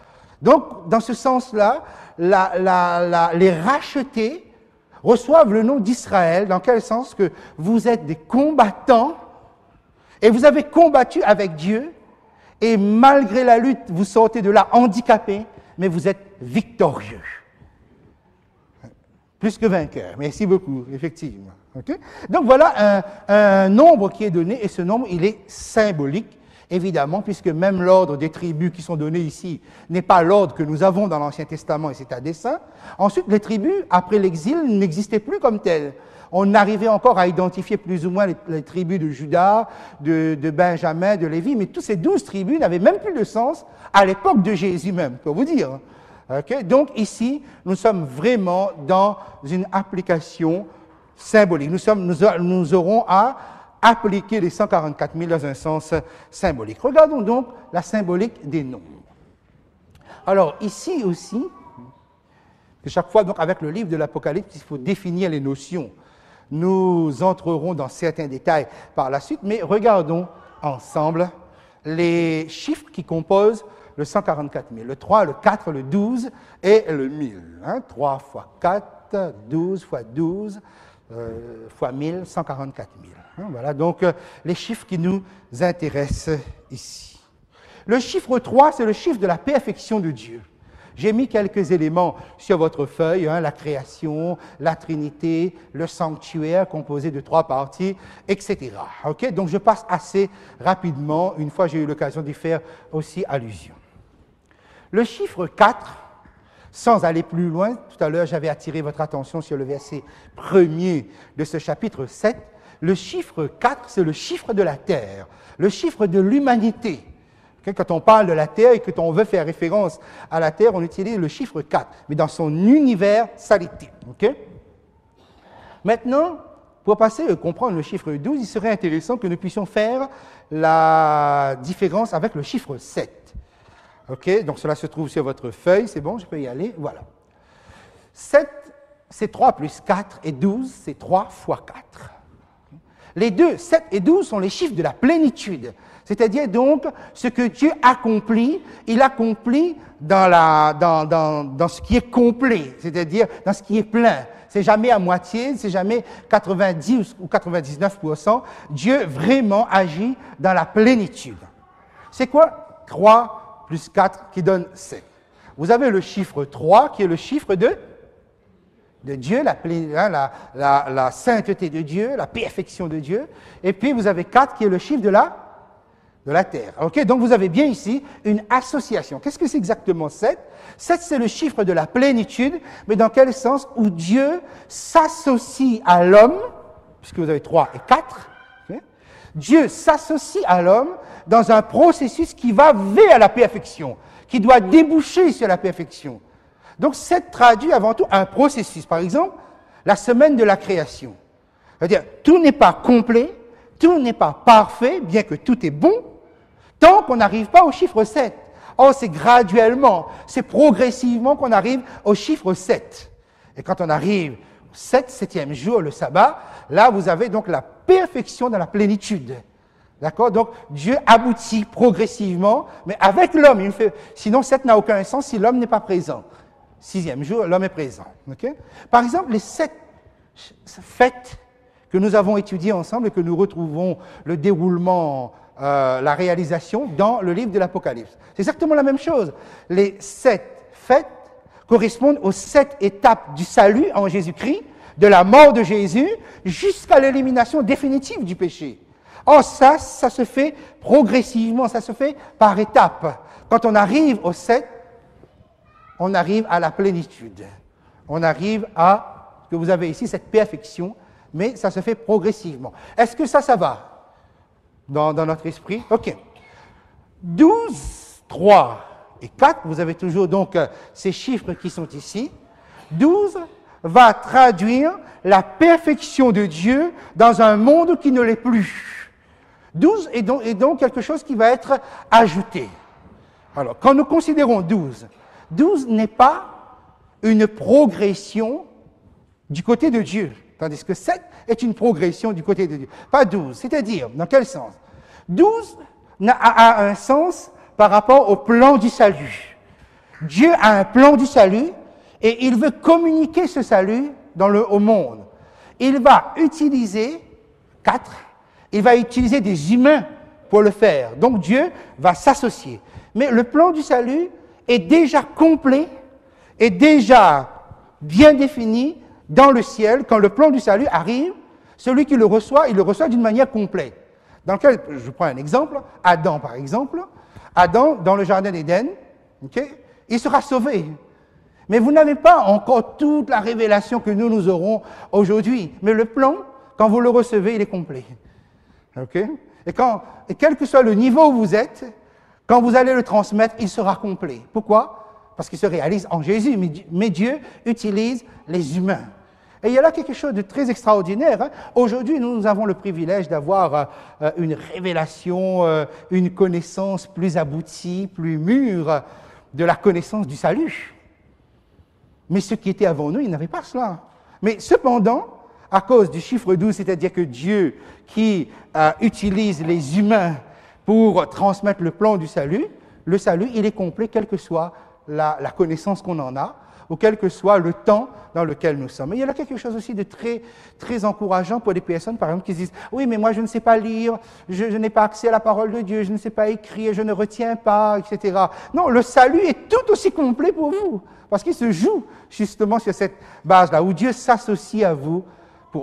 Donc, dans ce sens-là, les rachetés reçoivent le nom d'Israël. Dans quel sens? Que vous êtes des combattants et vous avez combattu avec Dieu et malgré la lutte, vous sortez de là handicapés, mais vous êtes victorieux. Plus que vainqueur. Merci beaucoup, effectivement. Okay? Donc voilà un nombre qui est donné, et ce nombre, il est symbolique, évidemment, puisque même l'ordre des tribus qui sont données ici n'est pas l'ordre que nous avons dans l'Ancien Testament, et c'est à dessein. Ensuite, les tribus, après l'exil, n'existaient plus comme telles. On arrivait encore à identifier plus ou moins les tribus de Juda, de Benjamin, de Lévi, mais toutes ces 12 tribus n'avaient même plus de sens à l'époque de Jésus même, pour vous dire. Okay? Donc ici, nous sommes vraiment dans une application symbolique. Nous aurons à appliquer les 144 000 dans un sens symbolique. Regardons donc la symbolique des nombres. Alors ici aussi, chaque fois donc avec le livre de l'Apocalypse, il faut définir les notions. Nous entrerons dans certains détails par la suite, mais regardons ensemble les chiffres qui composent le 144 000, le 3, le 4, le 12 et le 1000. 3 fois 4, 12 fois 12, fois 1000, 144 000. Voilà donc les chiffres qui nous intéressent ici. Le chiffre 3, c'est le chiffre de la perfection de Dieu. J'ai mis quelques éléments sur votre feuille, la création, la Trinité, le sanctuaire composé de 3 parties, etc. Okay? Donc je passe assez rapidement, une fois j'ai eu l'occasion d'y faire aussi allusion. Le chiffre 4, sans aller plus loin, tout à l'heure j'avais attiré votre attention sur le verset 1er de ce chapitre 7, le chiffre 4, c'est le chiffre de la terre, le chiffre de l'humanité. Quand on parle de la terre et que on veut faire référence à la terre, on utilise le chiffre 4, mais dans son universalité. Okay? Maintenant, pour passer à comprendre le chiffre 12, il serait intéressant que nous puissions faire la différence avec le chiffre 7. OK, donc cela se trouve sur votre feuille, c'est bon, je peux y aller, voilà. 7, c'est 3 plus 4, et 12, c'est 3 fois 4. Les deux, 7 et 12, sont les chiffres de la plénitude. C'est-à-dire donc, ce que Dieu accomplit, il accomplit dans ce qui est complet, c'est-à-dire dans ce qui est plein. C'est jamais à moitié, c'est jamais 90 ou 99%. Dieu vraiment agit dans la plénitude. C'est quoi 3 plus 4 qui donne 7? Vous avez le chiffre 3 qui est le chiffre de Dieu, la sainteté de Dieu, la perfection de Dieu. Et puis vous avez 4 qui est le chiffre de la terre. Okay? Donc vous avez bien ici une association. Qu'est-ce que c'est exactement 7? 7, c'est le chiffre de la plénitude, mais dans quel sens? Où Dieu s'associe à l'homme, puisque vous avez 3 et 4. Okay? Dieu s'associe à l'homme dans un processus qui va vers la perfection, qui doit déboucher sur la perfection. Donc 7 traduit avant tout un processus. Par exemple, la semaine de la création. C'est-à-dire, tout n'est pas complet, tout n'est pas parfait, bien que tout est bon, tant qu'on n'arrive pas au chiffre 7. Or, c'est graduellement, c'est progressivement qu'on arrive au chiffre 7. Et quand on arrive au 7e jour, le sabbat, là, vous avez donc la perfection dans la plénitude. D'accord? Donc, Dieu aboutit progressivement, mais avec l'homme. Sinon, 7 n'a aucun sens si l'homme n'est pas présent. 6e jour, l'homme est présent. Okay? Par exemple, les 7 fêtes que nous avons étudiées ensemble et que nous retrouvons le déroulement, la réalisation dans le livre de l'Apocalypse. C'est exactement la même chose. Les 7 fêtes correspondent aux 7 étapes du salut en Jésus-Christ, de la mort de Jésus jusqu'à l'élimination définitive du péché. Or, ça se fait progressivement, ça se fait par étapes. Quand on arrive au 7, on arrive à la plénitude. On arrive à ce que vous avez ici, cette perfection, mais ça se fait progressivement. Est-ce que ça va dans notre esprit? OK. 12, 3 et 4, vous avez toujours donc ces chiffres qui sont ici. 12 va traduire la perfection de Dieu dans un monde qui ne l'est plus. 12 est donc quelque chose qui va être ajouté. Alors, quand nous considérons 12, 12 n'est pas une progression du côté de Dieu, tandis que 7 est une progression du côté de Dieu. Pas 12, c'est-à-dire, dans quel sens? 12 a un sens par rapport au plan du salut. Dieu a un plan du salut et il veut communiquer ce salut au monde. Il va utiliser 4, il va utiliser des humains pour le faire. Donc Dieu va s'associer. Mais le plan du salut est déjà complet, est déjà bien défini dans le ciel. Quand le plan du salut arrive, celui qui le reçoit, il le reçoit d'une manière complète. Dans lequel, je prends un exemple, Adam par exemple. Adam, dans le jardin d'Éden, il sera sauvé. Mais vous n'avez pas encore toute la révélation que nous aurons aujourd'hui. Mais le plan, quand vous le recevez, il est complet. Et quel que soit le niveau où vous êtes, quand vous allez le transmettre, il sera complet. Pourquoi? Parce qu'il se réalise en Jésus. Mais Dieu utilise les humains. Et il y a là quelque chose de très extraordinaire. Aujourd'hui, nous avons le privilège d'avoir une révélation, une connaissance plus aboutie, plus mûre de la connaissance du salut. Mais ceux qui étaient avant nous, ils n'avaient pas cela. Mais cependant, à cause du chiffre 12, c'est-à-dire que Dieu qui utilise les humains pour transmettre le plan du salut, le salut, il est complet, quelle que soit la connaissance qu'on en a, ou quel que soit le temps dans lequel nous sommes. Et il y a là quelque chose aussi de très, très encourageant pour des personnes, par exemple, qui se disent « Oui, mais moi, je ne sais pas lire, je n'ai pas accès à la parole de Dieu, je ne sais pas écrire, je ne retiens pas, etc. » Non, le salut est tout aussi complet pour vous, parce qu'il se joue justement sur cette base-là, où Dieu s'associe à vous.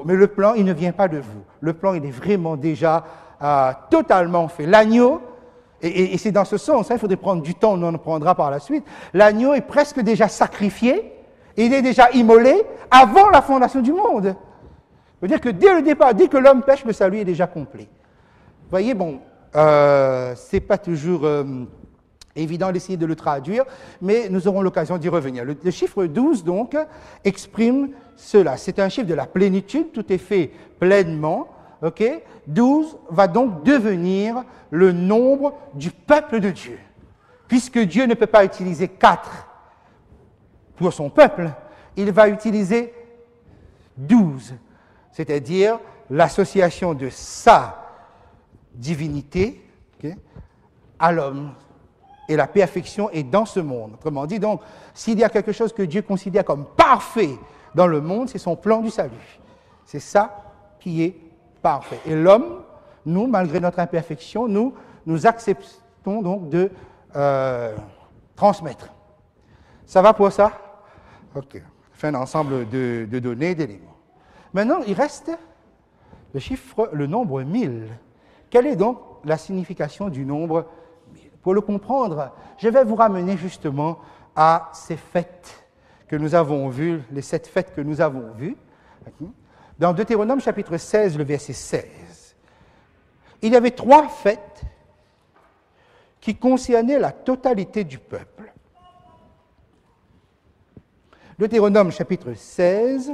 Mais le plan, il ne vient pas de vous. Le plan, il est vraiment déjà totalement fait. L'agneau, et c'est dans ce sens, il faudrait prendre du temps, on en prendra par la suite. L'agneau est presque déjà sacrifié, il est déjà immolé avant la fondation du monde. Ça veut dire que dès le départ, dès que l'homme pêche, le salut est déjà complet. Vous voyez, bon, c'est pas toujours évident d'essayer de le traduire, mais nous aurons l'occasion d'y revenir. Le chiffre 12, donc, exprime cela. C'est un chiffre de la plénitude, tout est fait pleinement. 12 va donc devenir le nombre du peuple de Dieu. Puisque Dieu ne peut pas utiliser 4 pour son peuple, il va utiliser 12, c'est-à-dire l'association de sa divinité à l'homme. Et la perfection est dans ce monde. Autrement dit, donc, s'il y a quelque chose que Dieu considère comme parfait dans le monde, c'est son plan du salut. C'est ça qui est parfait. Et l'homme, nous, malgré notre imperfection, nous acceptons donc de transmettre. Ça va pour ça? OK. C'est un ensemble de données, d'éléments. Maintenant, il reste le nombre 1000. Quelle est donc la signification du nombre 1000? Pour le comprendre, je vais vous ramener justement à ces fêtes que nous avons vues, les 7 fêtes que nous avons vues. Dans Deutéronome chapitre 16, le verset 16, il y avait 3 fêtes qui concernaient la totalité du peuple. Deutéronome chapitre 16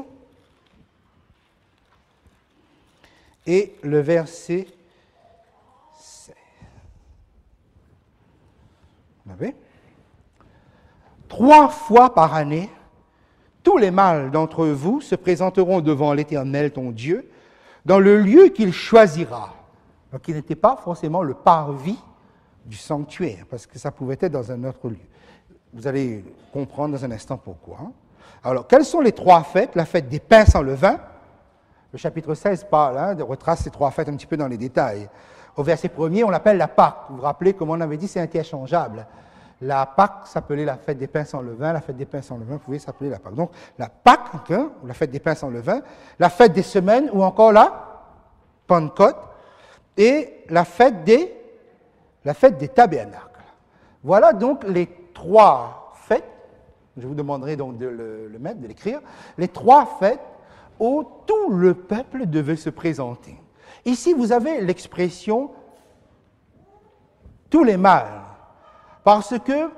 et le verset 16. Vous l'avez? 3 fois par année, tous les mâles d'entre vous se présenteront devant l'Éternel, ton Dieu, dans le lieu qu'il choisira. Donc, il n'était pas forcément le parvis du sanctuaire, parce que ça pouvait être dans un autre lieu. Vous allez comprendre dans un instant pourquoi. Alors, quelles sont les 3 fêtes? La fête des pains sans levain. Le chapitre 16 parle, retrace ces 3 fêtes un petit peu dans les détails. Au verset 1er, on l'appelle la Pâque. Vous vous rappelez, comme on avait dit, c'est interchangeable. La Pâque s'appelait la fête des pains sans levain, la fête des pains sans levain pouvait s'appeler la Pâque. Donc, la Pâque, ou la fête des pains sans levain, la fête des semaines, ou encore la Pentecôte, et la fête des tabernacles. Voilà donc les 3 fêtes, je vous demanderai donc de le mettre, de l'écrire, les 3 fêtes où tout le peuple devait se présenter. Ici, vous avez l'expression « tous les mâles », parce que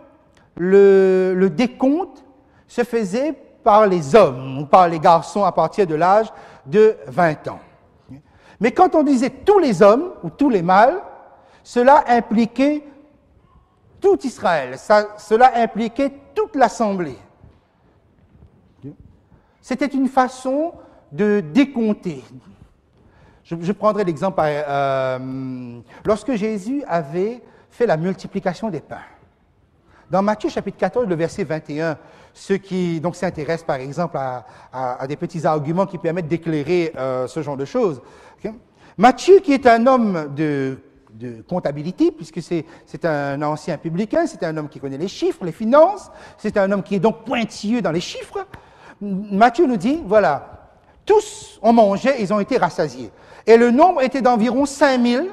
le décompte se faisait par les hommes ou par les garçons à partir de l'âge de 20 ans. Mais quand on disait tous les hommes ou tous les mâles, cela impliquait tout Israël, cela impliquait toute l'assemblée. C'était une façon de décompter. Je prendrai l'exemple, lorsque Jésus avait fait la multiplication des pains. Dans Matthieu chapitre 14, le verset 21, ceux qui donc s'intéressent par exemple à des petits arguments qui permettent d'éclairer ce genre de choses. Okay? Matthieu, qui est un homme de comptabilité, puisque c'est un ancien publicain, c'est un homme qui connaît les chiffres, les finances, c'est un homme qui est donc pointilleux dans les chiffres. Matthieu nous dit, voilà, tous ont mangé, ils ont été rassasiés. Et le nombre était d'environ 5000,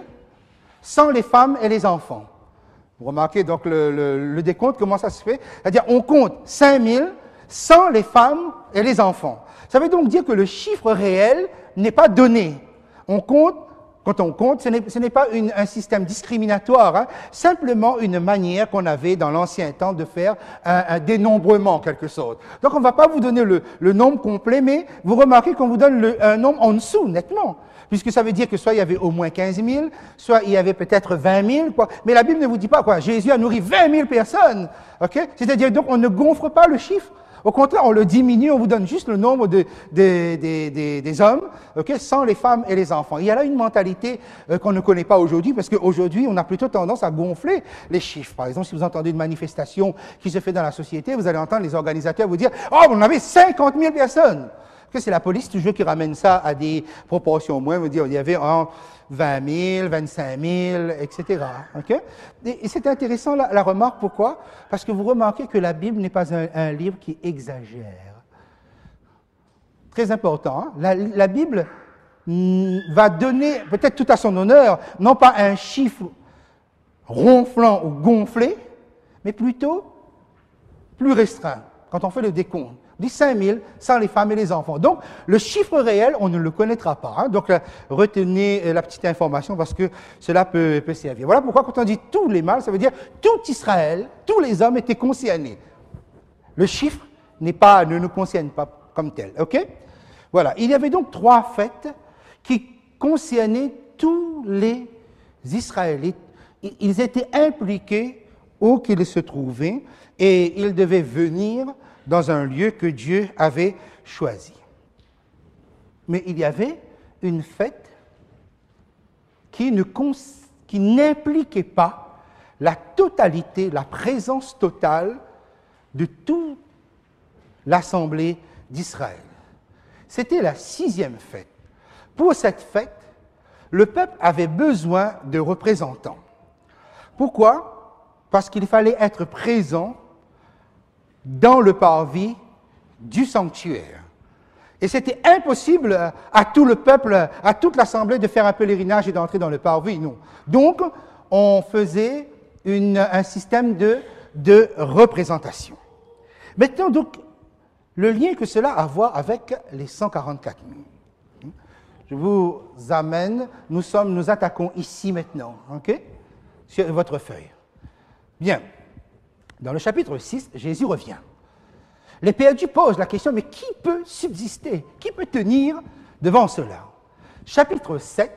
sans les femmes et les enfants. Vous remarquez donc le décompte, comment ça se fait? C'est-à-dire, on compte 5000 sans les femmes et les enfants. Ça veut donc dire que le chiffre réel n'est pas donné. On compte, quand on compte, ce n'est pas un système discriminatoire, hein, simplement une manière qu'on avait dans l'ancien temps de faire un dénombrement, en quelque sorte. Donc, on ne va pas vous donner le nombre complet, mais vous remarquez qu'on vous donne un nombre en dessous, nettement. Puisque ça veut dire que soit il y avait au moins 15 000, soit il y avait peut-être 20 000, quoi. Mais la Bible ne vous dit pas, quoi. Jésus a nourri 20 000 personnes, ok? C'est-à-dire, donc, on ne gonfle pas le chiffre. Au contraire, on le diminue, on vous donne juste le nombre des hommes, ok, sans les femmes et les enfants. Il y a là une mentalité qu'on ne connaît pas aujourd'hui, parce qu'aujourd'hui, on a plutôt tendance à gonfler les chiffres. Par exemple, si vous entendez une manifestation qui se fait dans la société, vous allez entendre les organisateurs vous dire « Oh, on avait 50 000 personnes !» C'est la police toujours qui ramène ça à des proportions moins. Vous dire il y avait 20 000, 25 000, etc. Okay? Et c'est intéressant la remarque. Pourquoi? Parce que vous remarquez que la Bible n'est pas un livre qui exagère. Très important. Hein? La Bible va donner, peut-être tout à son honneur, non pas un chiffre ronflant ou gonflé, mais plutôt plus restreint, quand on fait le décompte. On dit 5 000 sans les femmes et les enfants. Donc, le chiffre réel, on ne le connaîtra pas. Hein. Donc, retenez la petite information parce que cela peut servir. Voilà pourquoi quand on dit tous les mâles, ça veut dire tout Israël, tous les hommes étaient concernés. Le chiffre ne nous concerne pas comme tel. OK? Voilà. Il y avait donc 3 fêtes qui concernaient tous les Israélites. Ils étaient impliqués où qu'ils se trouvaient et ils devaient venir dans un lieu que Dieu avait choisi. Mais il y avait une fête qui n'impliquait pas la totalité, la présence totale de toute l'assemblée d'Israël. C'était la 6e fête. Pour cette fête, le peuple avait besoin de représentants. Pourquoi? Parce qu'il fallait être présent dans le parvis du sanctuaire. Et c'était impossible à tout le peuple, à toute l'assemblée de faire un pèlerinage et d'entrer dans le parvis, non. Donc, on faisait un système de représentation. Maintenant, donc, le lien que cela a à voir avec les 144 000. Je vous amène, nous attaquons ici maintenant, ok? Sur votre feuille. Bien. Dans le chapitre 6, Jésus revient. Les perdus posent la question, mais qui peut subsister? Qui peut tenir devant cela? Chapitre 7,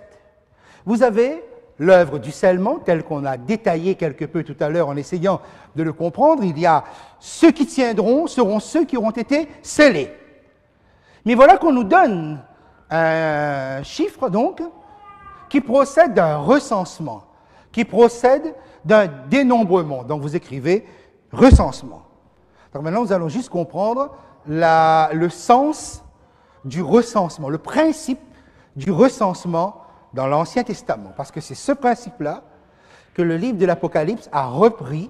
vous avez l'œuvre du scellement, telle qu'on a détaillé quelque peu tout à l'heure en essayant de le comprendre. Il y a ceux qui tiendront seront ceux qui auront été scellés. Mais voilà qu'on nous donne un chiffre, donc, qui procède d'un recensement, qui procède d'un dénombrement. Donc, vous écrivez recensement. Donc maintenant, nous allons juste comprendre le sens du recensement, le principe du recensement dans l'Ancien Testament. Parce que c'est ce principe-là que le livre de l'Apocalypse a repris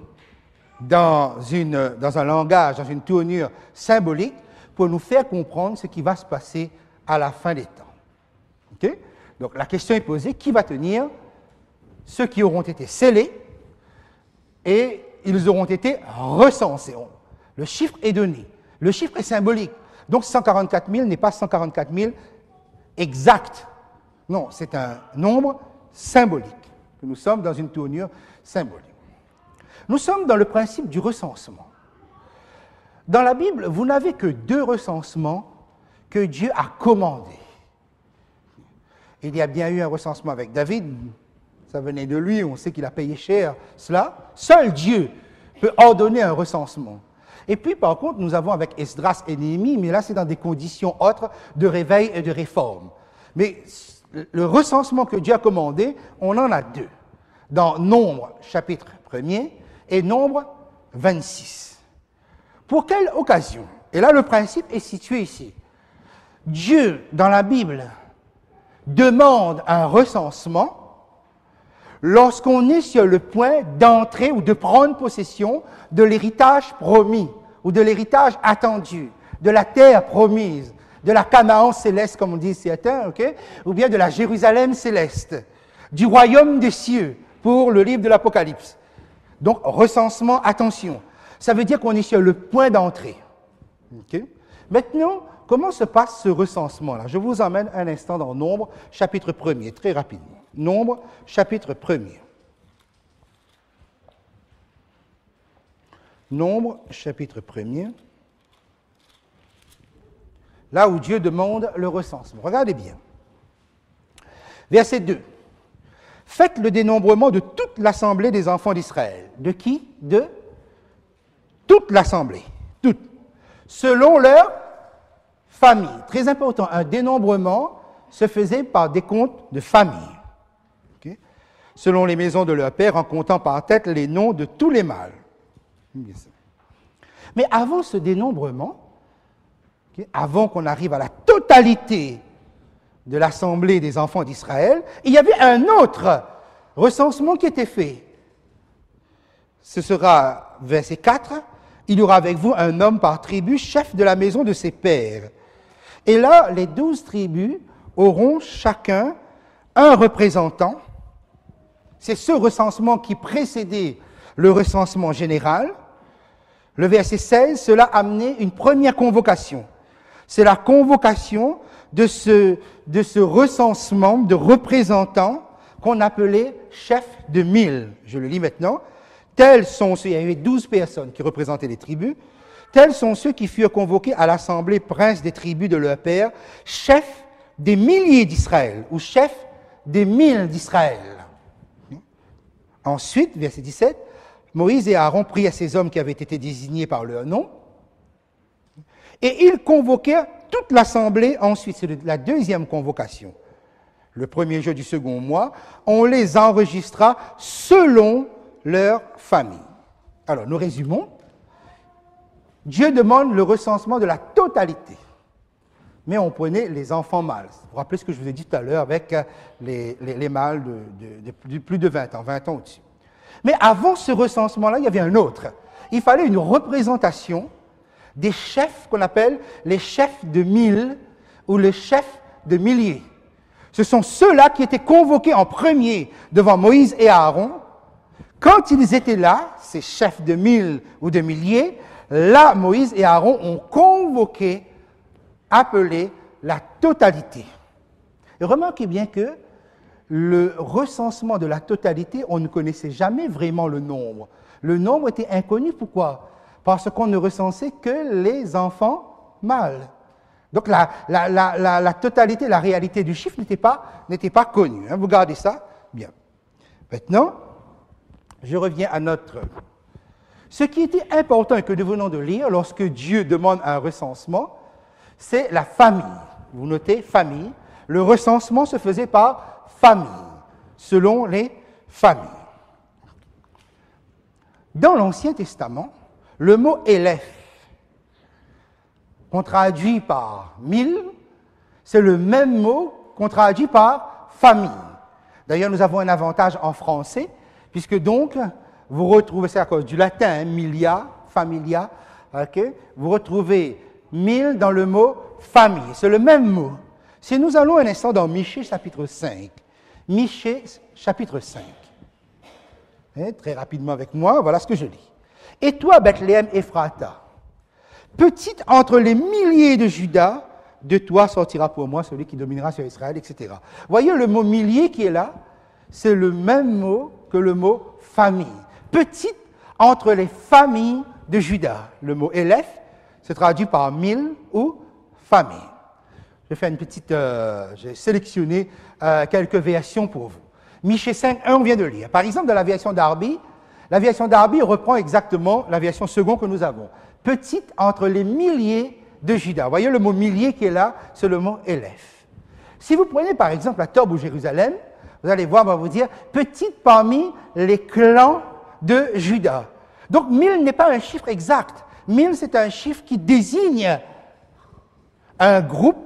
dans un langage, dans une tournure symbolique, pour nous faire comprendre ce qui va se passer à la fin des temps. Okay? Donc la question est posée, qui va tenir? Ceux qui auront été scellés et ils auront été recensés. Le chiffre est donné. Le chiffre est symbolique. Donc 144 000 n'est pas 144 000 exact. Non, c'est un nombre symbolique. Nous sommes dans une tournure symbolique. Nous sommes dans le principe du recensement. Dans la Bible, vous n'avez que 2 recensements que Dieu a commandés. Il y a bien eu un recensement avec David, ça venait de lui, on sait qu'il a payé cher cela. Seul Dieu peut ordonner un recensement. Et puis, par contre, nous avons avec Esdras et Néhémie, mais là, c'est dans des conditions autres de réveil et de réforme. Mais le recensement que Dieu a commandé, on en a 2. Dans Nombre, chapitre 1er, et Nombre 26. Pour quelle occasion? Et là, le principe est situé ici. Dieu, dans la Bible, demande un recensement lorsqu'on est sur le point d'entrer ou de prendre possession de l'héritage promis ou de l'héritage attendu, de la terre promise, de la Canaan céleste, comme on dit certains, okay? Ou bien de la Jérusalem céleste, du royaume des cieux, pour le livre de l'Apocalypse. Donc, recensement, attention. Ça veut dire qu'on est sur le point d'entrée. Okay? Maintenant, comment se passe ce recensement-là? Je vous emmène un instant dans Nombre, chapitre 1er, très rapidement. Nombre, chapitre 1er. Nombre, chapitre 1er. Là où Dieu demande le recensement. Regardez bien. Verset 2. Faites le dénombrement de toute l'assemblée des enfants d'Israël. De qui? De toute l'assemblée. Toute. Selon leur famille. Très important, un dénombrement se faisait par des comptes de famille. Okay? Selon les maisons de leur père, en comptant par tête les noms de tous les mâles. Mais avant ce dénombrement, okay, avant qu'on arrive à la totalité de l'assemblée des enfants d'Israël, il y avait un autre recensement qui était fait. Ce sera verset 4. Il y aura avec vous un homme par tribu, chef de la maison de ses pères. Et là, les 12 tribus auront chacun un représentant. C'est ce recensement qui précédait le recensement général. Le verset 16, cela a amené une première convocation. C'est la convocation de ce recensement de représentants qu'on appelait chefs de 1000. Je le lis maintenant. Tels sont ceux, il y avait 12 personnes qui représentaient les tribus. Tels sont ceux qui furent convoqués à l'assemblée princes des tribus de leur père, chefs des milliers d'Israël, ou chefs des 1000 d'Israël. Ensuite, verset 17, Moïse et Aaron prirent ces hommes qui avaient été désignés par leur nom, et ils convoquèrent toute l'assemblée ensuite. C'est la deuxième convocation. Le premier jour du second mois, on les enregistra selon leur famille. Alors, nous résumons. Dieu demande le recensement de la totalité. Mais on prenait les enfants mâles. Vous vous rappelez ce que je vous ai dit tout à l'heure avec les mâles de plus de 20 ans, 20 ans au-dessus. Mais avant ce recensement-là, il y avait un autre. Il fallait une représentation des chefs qu'on appelle les chefs de 1000 ou les chefs de milliers. Ce sont ceux-là qui étaient convoqués en premier devant Moïse et Aaron. Quand ils étaient là, ces chefs de 1000 ou de milliers, là, Moïse et Aaron ont convoqué, appelé la totalité. Et remarquez bien que le recensement de la totalité, on ne connaissait jamais vraiment le nombre. Le nombre était inconnu. Pourquoi? Parce qu'on ne recensait que les enfants mâles. Donc la totalité, la réalité du chiffre n'était pas connue. Hein. Vous gardez ça? Bien. Maintenant, je reviens à notre... Ce qui était important et que nous venons de lire lorsque Dieu demande un recensement, c'est la famille. Vous notez, famille. Le recensement se faisait par famille, selon les familles. Dans l'Ancien Testament, le mot « élève », qu'on traduit par « 1000 », c'est le même mot qu'on traduit par « famille ». D'ailleurs, nous avons un avantage en français, puisque donc, vous retrouvez, c'est à cause du latin, hein, milia, familia, okay? Vous retrouvez 1000 dans le mot « famille », c'est le même mot. Si nous allons un instant dans Michée, chapitre 5, Michée, chapitre 5, hein, très rapidement avec moi, voilà ce que je lis. « Et toi, Bethléem Ephrata, petite entre les milliers de Juda, de toi sortira pour moi celui qui dominera sur Israël, etc. » Voyez le mot « millier » qui est là, c'est le même mot que le mot « famille ». Petite entre les familles de Juda. Le mot « élève », se traduit par 1000 ou famille. Je fais une petite, j'ai sélectionné quelques versions pour vous. Michée 5.1, on vient de lire. Par exemple, dans la version Darby reprend exactement la version seconde que nous avons. Petite entre les milliers de Juda. Vous voyez le mot millier qui est là, c'est le mot élève. Si vous prenez par exemple la Tob ou Jérusalem, vous allez voir, on va vous dire, petite parmi les clans de Juda. Donc 1000 n'est pas un chiffre exact. 1000, c'est un chiffre qui désigne un groupe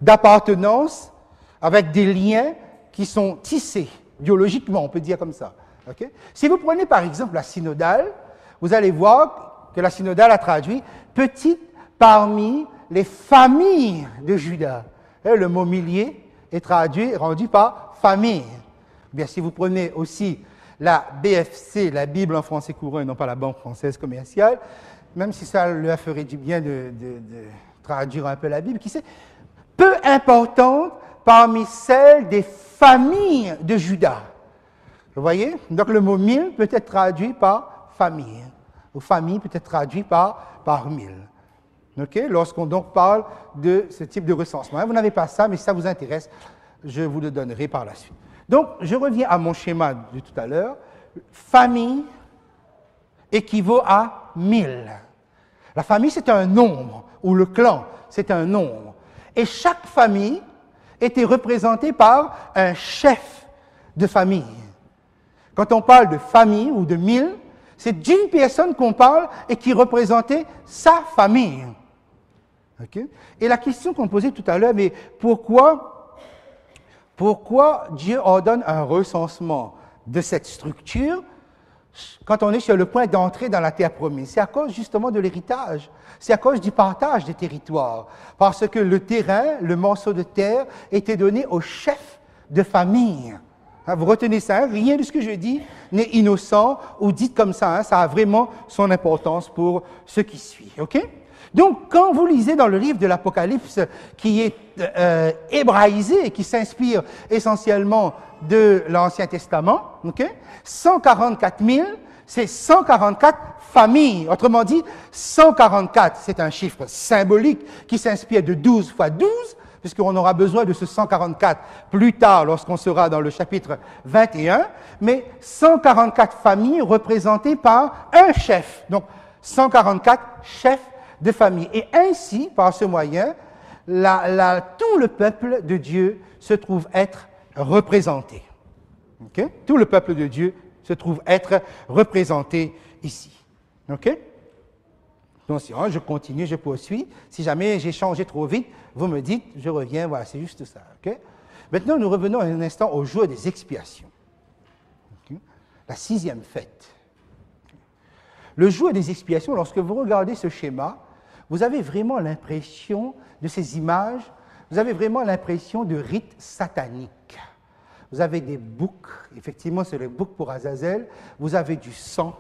d'appartenance avec des liens qui sont tissés, biologiquement, on peut dire comme ça. Okay? Si vous prenez par exemple la synodale, vous allez voir que la synodale a traduit « petite parmi les familles de Juda ». Le mot « millier » est traduit, rendu par « famille ». Bien, si vous prenez aussi la BFC, la Bible en français courant et non pas la Banque française commerciale, même si ça leur ferait du bien de traduire un peu la Bible, qui sait, peu importante parmi celles des familles de Juda. Vous voyez? Donc le mot 1000 peut être traduit par famille, ou famille peut être traduit par 1000. Okay? Lorsqu'on donc parle de ce type de recensement. Vous n'avez pas ça, mais si ça vous intéresse, je vous le donnerai par la suite. Donc, je reviens à mon schéma de tout à l'heure. Famille équivaut à 1000. La famille, c'est un nombre, ou le clan, c'est un nombre. Et chaque famille était représentée par un chef de famille. Quand on parle de famille ou de 1000, c'est d'une personne qu'on parle et qui représentait sa famille. Okay? Et la question qu'on posait tout à l'heure, mais pourquoi Dieu ordonne un recensement de cette structure quand on est sur le point d'entrer dans la terre promise? C'est à cause justement de l'héritage. C'est à cause du partage des territoires. Parce que le terrain, le morceau de terre, était donné au chef de famille. Vous retenez ça, hein? Rien de ce que je dis n'est innocent ou dit comme ça. Hein? Ça a vraiment son importance pour ce qui suit. OK? Donc, quand vous lisez dans le livre de l'Apocalypse, qui est hébraïsé, qui s'inspire essentiellement de l'Ancien Testament, okay? 144 000, c'est 144 familles. Autrement dit, 144, c'est un chiffre symbolique qui s'inspire de 12 fois 12, puisqu'on aura besoin de ce 144 plus tard lorsqu'on sera dans le chapitre 21, mais 144 familles représentées par un chef. Donc, 144 chefs de famille. Et ainsi, par ce moyen, tout le peuple de Dieu se trouve être représenté. Okay? Tout le peuple de Dieu se trouve être représenté ici. OK? Attention, je continue, je poursuis. Si jamais j'ai changé trop vite, vous me dites, je reviens, voilà, c'est juste ça. Okay? Maintenant, nous revenons un instant au jour des expiations. Okay? La 6e fête. Le jour des expiations, lorsque vous regardez ce schéma, vous avez vraiment l'impression de ces images, vous avez vraiment l'impression de rites sataniques. Vous avez des boucs, effectivement c'est le bouc pour Azazel, vous avez du sang,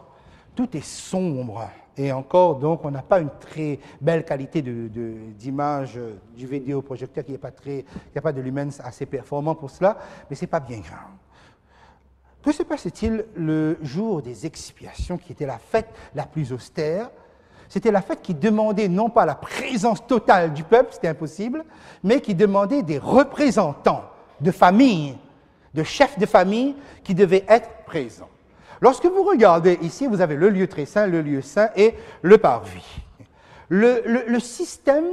tout est sombre. Et encore, donc, on n'a pas une très belle qualité d'image du vidéoprojecteur qui n'a pas de lumens assez performant pour cela, mais ce n'est pas bien grave. Que se passait-il le jour des expiations, qui était la fête la plus austère? C'était la fête qui demandait non pas la présence totale du peuple, c'était impossible, mais qui demandait des représentants de famille, de chefs de famille qui devaient être présents. Lorsque vous regardez ici, vous avez le lieu très saint, le lieu saint et le parvis. Le système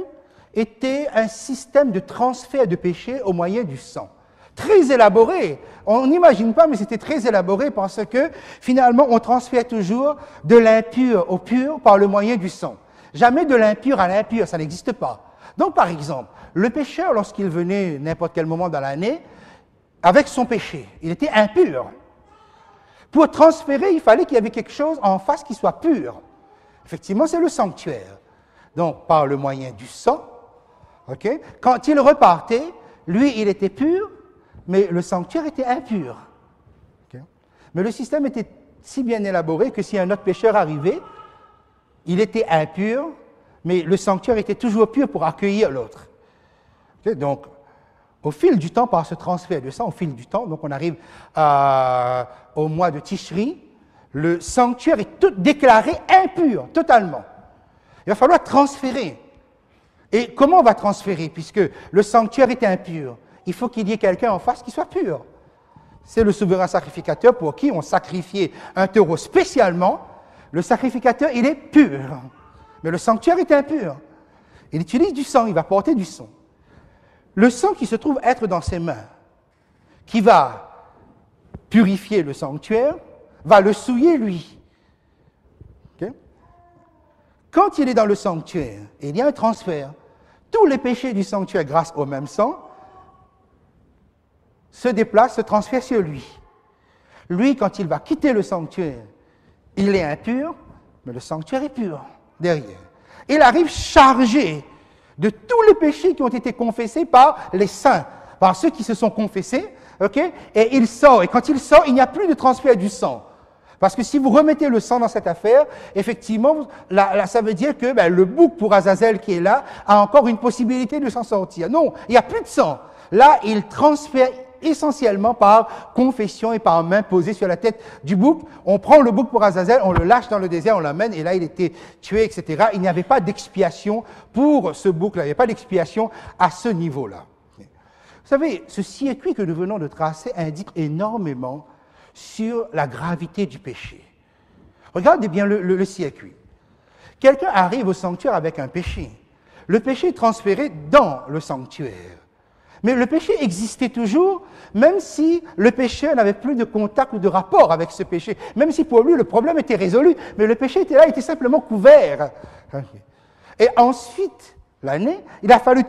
était un système de transfert de péché au moyen du sang. Très élaboré. On n'imagine pas, mais c'était très élaboré parce que, finalement, on transfère toujours de l'impur au pur par le moyen du sang. Jamais de l'impur à l'impur, ça n'existe pas. Donc, par exemple, le pécheur, lorsqu'il venait n'importe quel moment dans l'année, avec son péché, il était impur. Pour transférer, il fallait qu'il y avait quelque chose en face qui soit pur. Effectivement, c'est le sanctuaire. Donc, par le moyen du sang, okay, quand il repartait, lui, il était pur, mais le sanctuaire était impur. Okay. Mais le système était si bien élaboré que si un autre pécheur arrivait, il était impur, mais le sanctuaire était toujours pur pour accueillir l'autre. Okay. Donc, au fil du temps, par ce transfert de sang, au fil du temps, donc on arrive au mois de Tishri, le sanctuaire est tout déclaré impur, totalement. Il va falloir transférer. Et comment on va transférer? Puisque le sanctuaire est impur. Il faut qu'il y ait quelqu'un en face qui soit pur. C'est le souverain sacrificateur pour qui on sacrifiait un taureau spécialement. Le sacrificateur, il est pur. Mais le sanctuaire est impur. Il utilise du sang, il va porter du sang. Le sang qui se trouve être dans ses mains, qui va purifier le sanctuaire, va le souiller lui. Okay? Quand il est dans le sanctuaire, il y a un transfert. Tous les péchés du sanctuaire, grâce au même sang, se déplacent, se transfèrent sur lui. Lui, quand il va quitter le sanctuaire, il est impur, mais le sanctuaire est pur derrière. Il arrive chargé de tous les péchés qui ont été confessés par les saints, par ceux qui se sont confessés, okay? Et il sort. Et quand il sort, il n'y a plus de transfert du sang. Parce que si vous remettez le sang dans cette affaire, effectivement, là, ça veut dire que le bouc pour Azazel qui est là a encore une possibilité de s'en sortir. Non, il n'y a plus de sang. Là, il transfère essentiellement par confession et par main posée sur la tête du bouc. On prend le bouc pour Azazel, on le lâche dans le désert, on l'amène, et là, il était tué, etc. Il n'y avait pas d'expiation pour ce bouc-là. Il n'y avait pas d'expiation à ce niveau-là. Vous savez, ce circuit que nous venons de tracer indique énormément sur la gravité du péché. Regardez bien le circuit. Quelqu'un arrive au sanctuaire avec un péché. Le péché est transféré dans le sanctuaire. Mais le péché existait toujours, même si le pécheur n'avait plus de contact ou de rapport avec ce péché, même si pour lui le problème était résolu, mais le péché était là, il était simplement couvert. Et ensuite, l'année, il fallait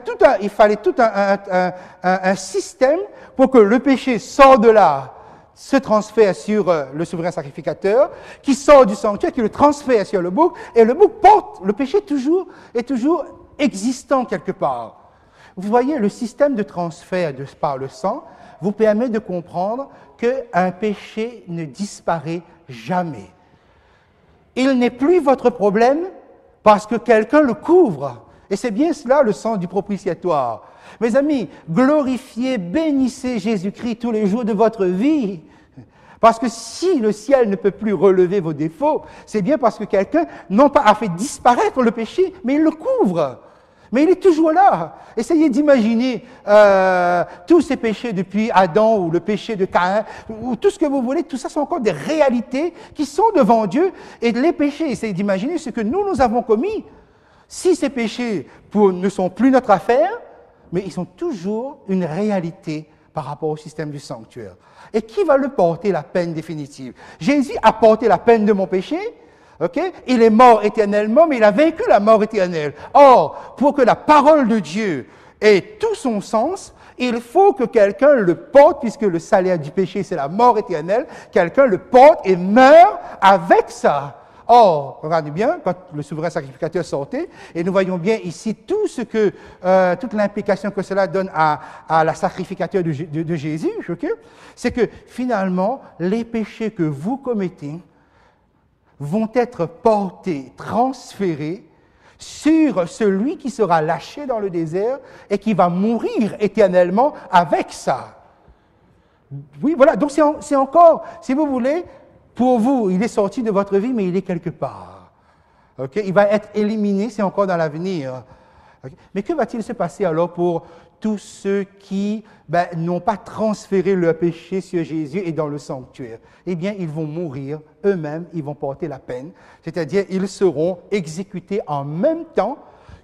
tout un système pour que le péché sorte de là, se transfère sur le souverain sacrificateur, qui sort du sanctuaire, qui le transfère sur le bouc, et le bouc porte, le péché est toujours existant quelque part. Vous voyez, le système de transfert par le sang vous permet de comprendre qu'un péché ne disparaît jamais. Il n'est plus votre problème parce que quelqu'un le couvre. Et c'est bien cela le sens du propitiatoire. Mes amis, glorifiez, bénissez Jésus-Christ tous les jours de votre vie. Parce que si le ciel ne peut plus relever vos défauts, c'est bien parce que quelqu'un, non pas a fait disparaître le péché, mais il le couvre. Mais il est toujours là. Essayez d'imaginer tous ces péchés depuis Adam ou le péché de Caïn, ou tout ce que vous voulez, tout ça sont encore des réalités qui sont devant Dieu. Et les péchés, essayez d'imaginer ce que nous avons commis. Si ces péchés ne sont plus notre affaire, mais ils sont toujours une réalité par rapport au système du sanctuaire. Et qui va le porter la peine définitive? Jésus a porté la peine de mon péché. Okay? Il est mort éternellement, mais il a vaincu la mort éternelle. Or, pour que la parole de Dieu ait tout son sens, il faut que quelqu'un le porte, puisque le salaire du péché, c'est la mort éternelle, quelqu'un le porte et meurt avec ça. Or, regardez bien, quand le souverain sacrificateur sortait, et nous voyons bien ici toute l'implication que cela donne à la sacrificateur de Jésus, okay? C'est que finalement, les péchés que vous commettez vont être portés, transférés sur celui qui sera lâché dans le désert et qui va mourir éternellement avec ça. Oui, voilà, donc c'est encore, si vous voulez, pour vous, il est sorti de votre vie, mais il est quelque part. Okay? Il va être éliminé, c'est encore dans l'avenir. Okay? Mais que va-t-il se passer alors pour tous ceux qui n'ont pas transféré leur péché sur Jésus et dans le sanctuaire? Eh bien, ils vont mourir eux-mêmes, ils vont porter la peine, c'est-à-dire ils seront exécutés en même temps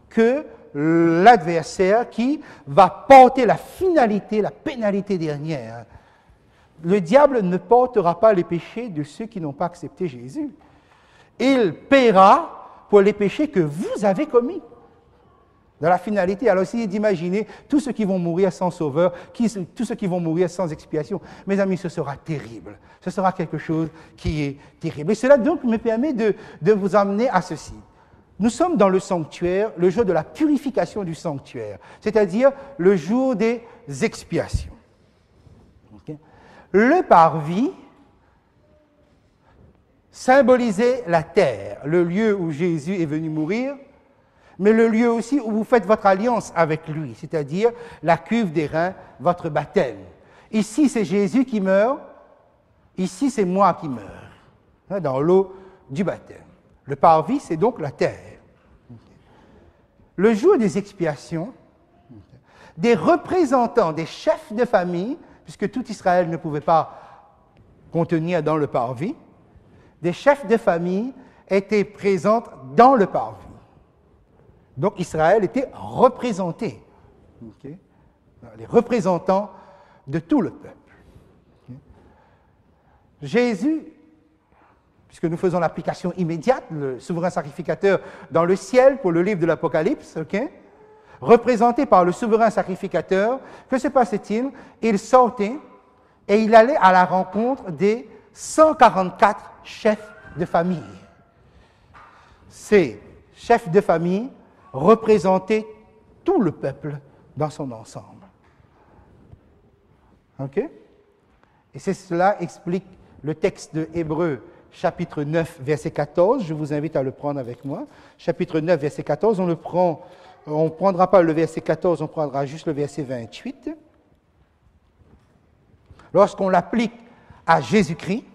que l'adversaire qui va porter la finalité, la pénalité dernière. Le diable ne portera pas les péchés de ceux qui n'ont pas accepté Jésus. Il paiera pour les péchés que vous avez commis. Dans la finalité, alors essayez d'imaginer tous ceux qui vont mourir sans sauveur, tous ceux qui vont mourir sans expiation. Mes amis, ce sera terrible. Ce sera quelque chose qui est terrible. Et cela donc me permet de vous amener à ceci. Nous sommes dans le sanctuaire, le jour de la purification du sanctuaire, c'est-à-dire le jour des expiations. Okay? Le parvis symbolisait la terre, le lieu où Jésus est venu mourir, mais le lieu aussi où vous faites votre alliance avec lui, c'est-à-dire la cuve des reins, votre baptême. Ici, c'est Jésus qui meurt, ici, c'est moi qui meurs, dans l'eau du baptême. Le parvis, c'est donc la terre. le jour des expiations, des représentants, des chefs de famille, puisque tout Israël ne pouvait pas contenir dans le parvis, des chefs de famille étaient présents dans le parvis. Donc Israël était représenté. Okay? Les représentants de tout le peuple. Okay? Jésus, puisque nous faisons l'application immédiate, le souverain sacrificateur dans le ciel pour le livre de l'Apocalypse, okay? Représenté par le souverain sacrificateur, que se passait-il? Il sortait et il allait à la rencontre des 144 chefs de famille. Ces chefs de famille représentaient tout le peuple dans son ensemble. OK? Et c'est cela explique le texte de Hébreux, chapitre 9, verset 14. Je vous invite à le prendre avec moi. Chapitre 9, verset 14, on ne prendra pas le verset 14, on prendra juste le verset 28. Lorsqu'on l'applique à Jésus-Christ,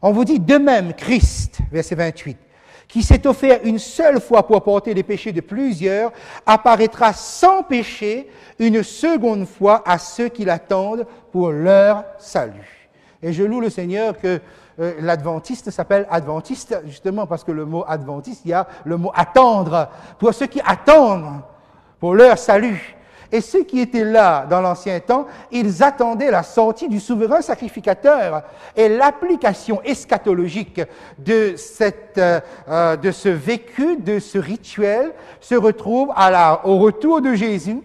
on vous dit de même Christ, verset 28, qui s'est offert une seule fois pour porter les péchés de plusieurs, apparaîtra sans péché une seconde fois à ceux qui l'attendent pour leur salut. Et je loue le Seigneur que l'adventiste s'appelle adventiste, justement parce que le mot adventiste, il y a le mot attendre, pour ceux qui attendent pour leur salut. Et ceux qui étaient là dans l'ancien temps, ils attendaient la sortie du souverain sacrificateur et l'application eschatologique de ce vécu, de ce rituel, se retrouve au retour de Jésus.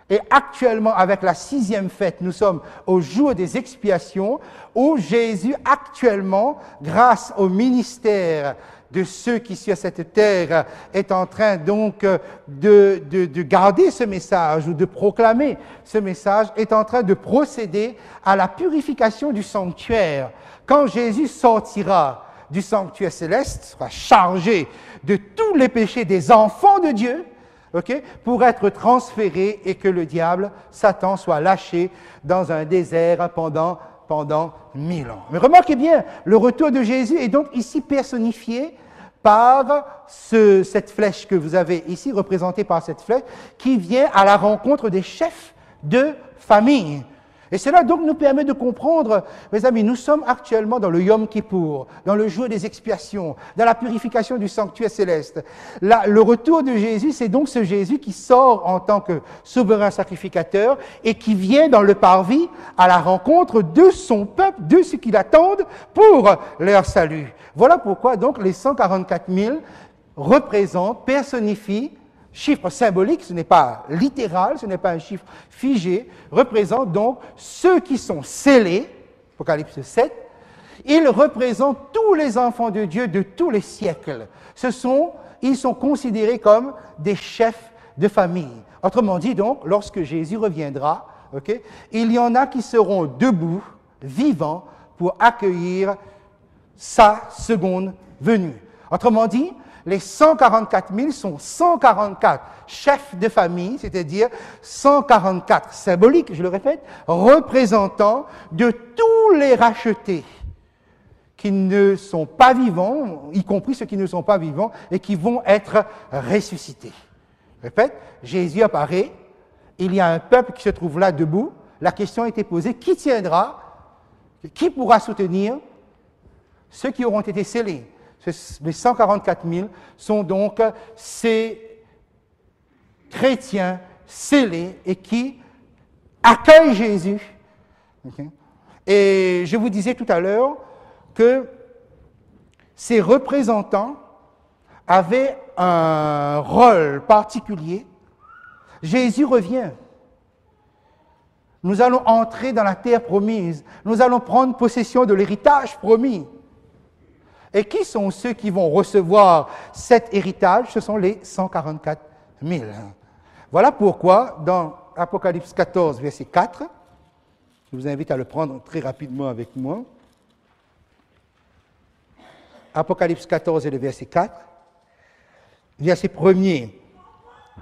Et actuellement, avec la 6e fête, nous sommes au jour des expiations, où Jésus, actuellement, grâce au ministère de ceux qui sur cette terre est en train donc de garder ce message ou de proclamer ce message, est en train de procéder à la purification du sanctuaire. Quand Jésus sortira du sanctuaire céleste, sera chargé de tous les péchés des enfants de Dieu, okay, pour être transféré et que le diable, Satan, soit lâché dans un désert pendant 1000 ans. Mais remarquez bien, le retour de Jésus est donc ici personnifié par cette flèche que vous avez ici, représentée par cette flèche, qui vient à la rencontre des chefs de famille. Et cela donc nous permet de comprendre, mes amis, nous sommes actuellement dans le Yom Kippour, dans le jour des expiations, dans la purification du sanctuaire céleste. Là, le retour de Jésus, c'est donc ce Jésus qui sort en tant que souverain sacrificateur et qui vient dans le parvis à la rencontre de son peuple, de ceux qui l'attendent pour leur salut. Voilà pourquoi donc les 144 000 représentent, personnifient, chiffre symbolique, ce n'est pas littéral, ce n'est pas un chiffre figé, représente donc ceux qui sont scellés, Apocalypse 7, ils représentent tous les enfants de Dieu de tous les siècles. Ils sont considérés comme des chefs de famille. Autrement dit donc, lorsque Jésus reviendra, okay, il y en a qui seront debout, vivants, pour accueillir sa seconde venue. Autrement dit, les 144 000 sont 144 chefs de famille, c'est-à-dire 144 symboliques, je le répète, représentants de tous les rachetés qui ne sont pas vivants, y compris ceux qui ne sont pas vivants, et qui vont être ressuscités. Je répète, Jésus apparaît, il y a un peuple qui se trouve là debout, la question a été posée, qui tiendra, qui pourra soutenir ceux qui auront été scellés? Les 144 000 sont donc ces chrétiens scellés et qui accueillent Jésus. Okay. Et je vous disais tout à l'heure que ces représentants avaient un rôle particulier. Jésus revient. Nous allons entrer dans la terre promise. Nous allons prendre possession de l'héritage promis. Et qui sont ceux qui vont recevoir cet héritage? Ce sont les 144 000. Voilà pourquoi, dans Apocalypse 14, verset 4, je vous invite à le prendre très rapidement avec moi. Apocalypse 14 et le verset 4. Verset 1er,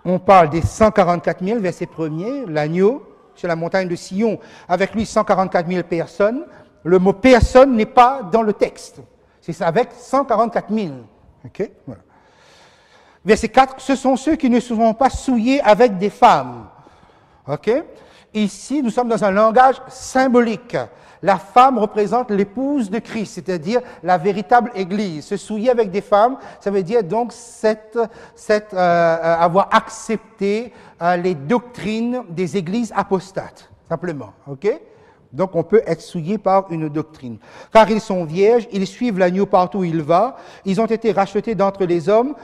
on parle des 144 000, verset 1er, l'agneau sur la montagne de Sion, avec lui 144 000 personnes. Le mot « personne » n'est pas dans le texte. C'est avec 144 000. Okay? Voilà. Verset 4, ce sont ceux qui ne seront pas souillés avec des femmes. OK? Ici, nous sommes dans un langage symbolique. La femme représente l'épouse de Christ, c'est-à-dire la véritable Église. Se souiller avec des femmes, ça veut dire donc avoir accepté les doctrines des églises apostates, simplement. OK? Donc, on peut être souillé par une doctrine. Car ils sont vierges, ils suivent l'agneau partout où il va, ils ont été rachetés d'entre les hommes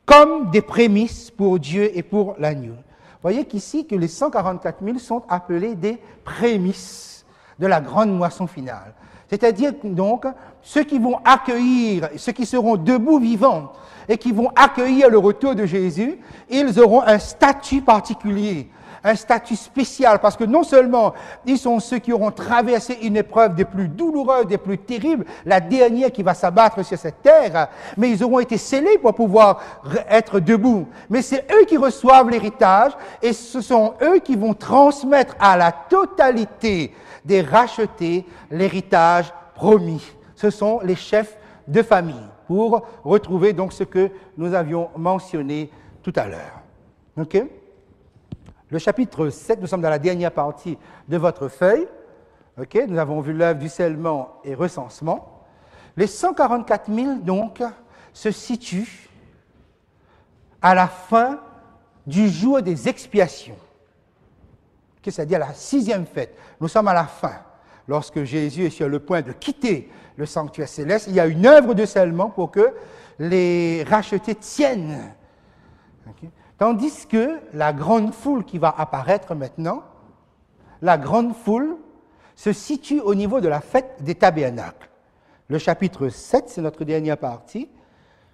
comme des prémices pour Dieu et pour l'agneau. Vous voyez qu'ici, que les 144 000 sont appelés des prémices de la grande moisson finale. C'est-à-dire donc, ceux qui vont accueillir, ceux qui seront debout vivants et qui vont accueillir le retour de Jésus, ils auront un statut particulier, un statut spécial, parce que non seulement ils sont ceux qui auront traversé une épreuve des plus douloureuses, des plus terribles, la dernière qui va s'abattre sur cette terre, mais ils auront été scellés pour pouvoir être debout. Mais c'est eux qui reçoivent l'héritage et ce sont eux qui vont transmettre à la totalité des rachetés l'héritage promis. Ce sont les chefs de famille, pour retrouver donc ce que nous avions mentionné tout à l'heure. OK? Le chapitre 7, nous sommes dans la dernière partie de votre feuille. Okay, nous avons vu l'œuvre du scellement et recensement. Les 144 000, donc, se situent à la fin du jour des expiations, okay, c'est-à-dire la 6e fête. Nous sommes à la fin. Lorsque Jésus est sur le point de quitter le sanctuaire céleste, il y a une œuvre de scellement pour que les rachetés tiennent. Okay. Tandis que la grande foule qui va apparaître maintenant, la grande foule se situe au niveau de la fête des tabernacles. Le chapitre 7, c'est notre dernière partie.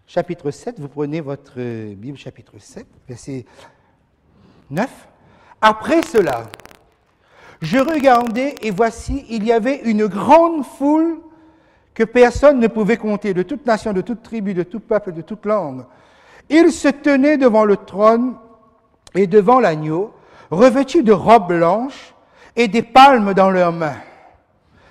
Chapitre 7, vous prenez votre Bible, chapitre 7, verset 9. Après cela, je regardais et voici, il y avait une grande foule que personne ne pouvait compter, de toute nation, de toute tribu, de tout peuple, de toute langue. Ils se tenaient devant le trône et devant l'agneau, revêtus de robes blanches et des palmes dans leurs mains.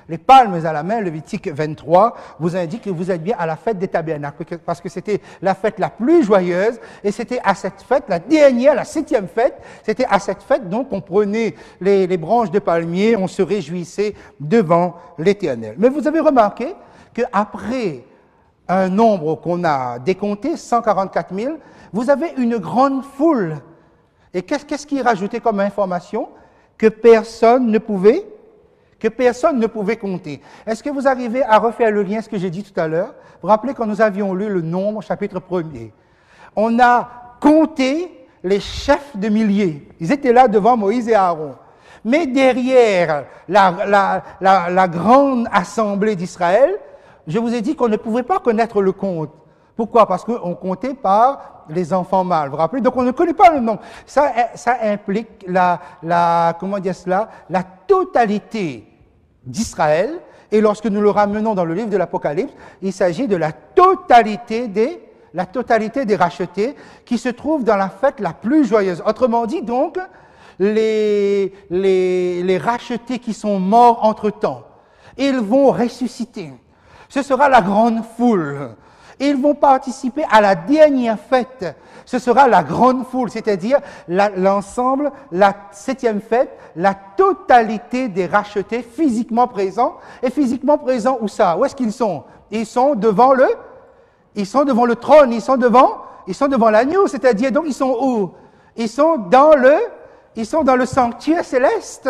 Les palmes à la main, Lévitique 23, vous indique que vous êtes bien à la fête des tabernacles, parce que c'était la fête la plus joyeuse, et c'était à cette fête, la dernière, la 7e fête, c'était à cette fête donc on prenait les branches de palmier, on se réjouissait devant l'Éternel. Mais vous avez remarqué qu'après un nombre qu'on a décompté, 144 000, vous avez une grande foule. Et qu'est-ce qui est rajouté comme information? Que personne ne pouvait compter. Est-ce que vous arrivez à refaire le lien, ce que j'ai dit tout à l'heure? Vous vous rappelez quand nous avions lu le Nombre, chapitre 1er. On a compté les chefs de milliers. Ils étaient là devant Moïse et Aaron. Mais derrière la grande assemblée d'Israël, je vous ai dit qu'on ne pouvait pas connaître le compte. Pourquoi? Parce qu'on comptait par les enfants mâles. Vous vous rappelez? Donc on ne connaît pas le nombre. Ça implique comment dire cela? La totalité d'Israël. Et lorsque nous le ramenons dans le livre de l'Apocalypse, il s'agit de la totalité des rachetés qui se trouvent dans la fête la plus joyeuse. Autrement dit, donc, les rachetés qui sont morts entre-temps, ils vont ressusciter. Ce sera la grande foule. Ils vont participer à la dernière fête. Ce sera la grande foule, c'est-à-dire l'ensemble, la 7e fête, la totalité des rachetés physiquement présents. Et physiquement présents, où ça? Où est-ce qu'ils sont? Ils sont devant le trône, ils sont devant l'agneau, c'est-à-dire, donc ils sont où? Ils sont dans le sanctuaire céleste.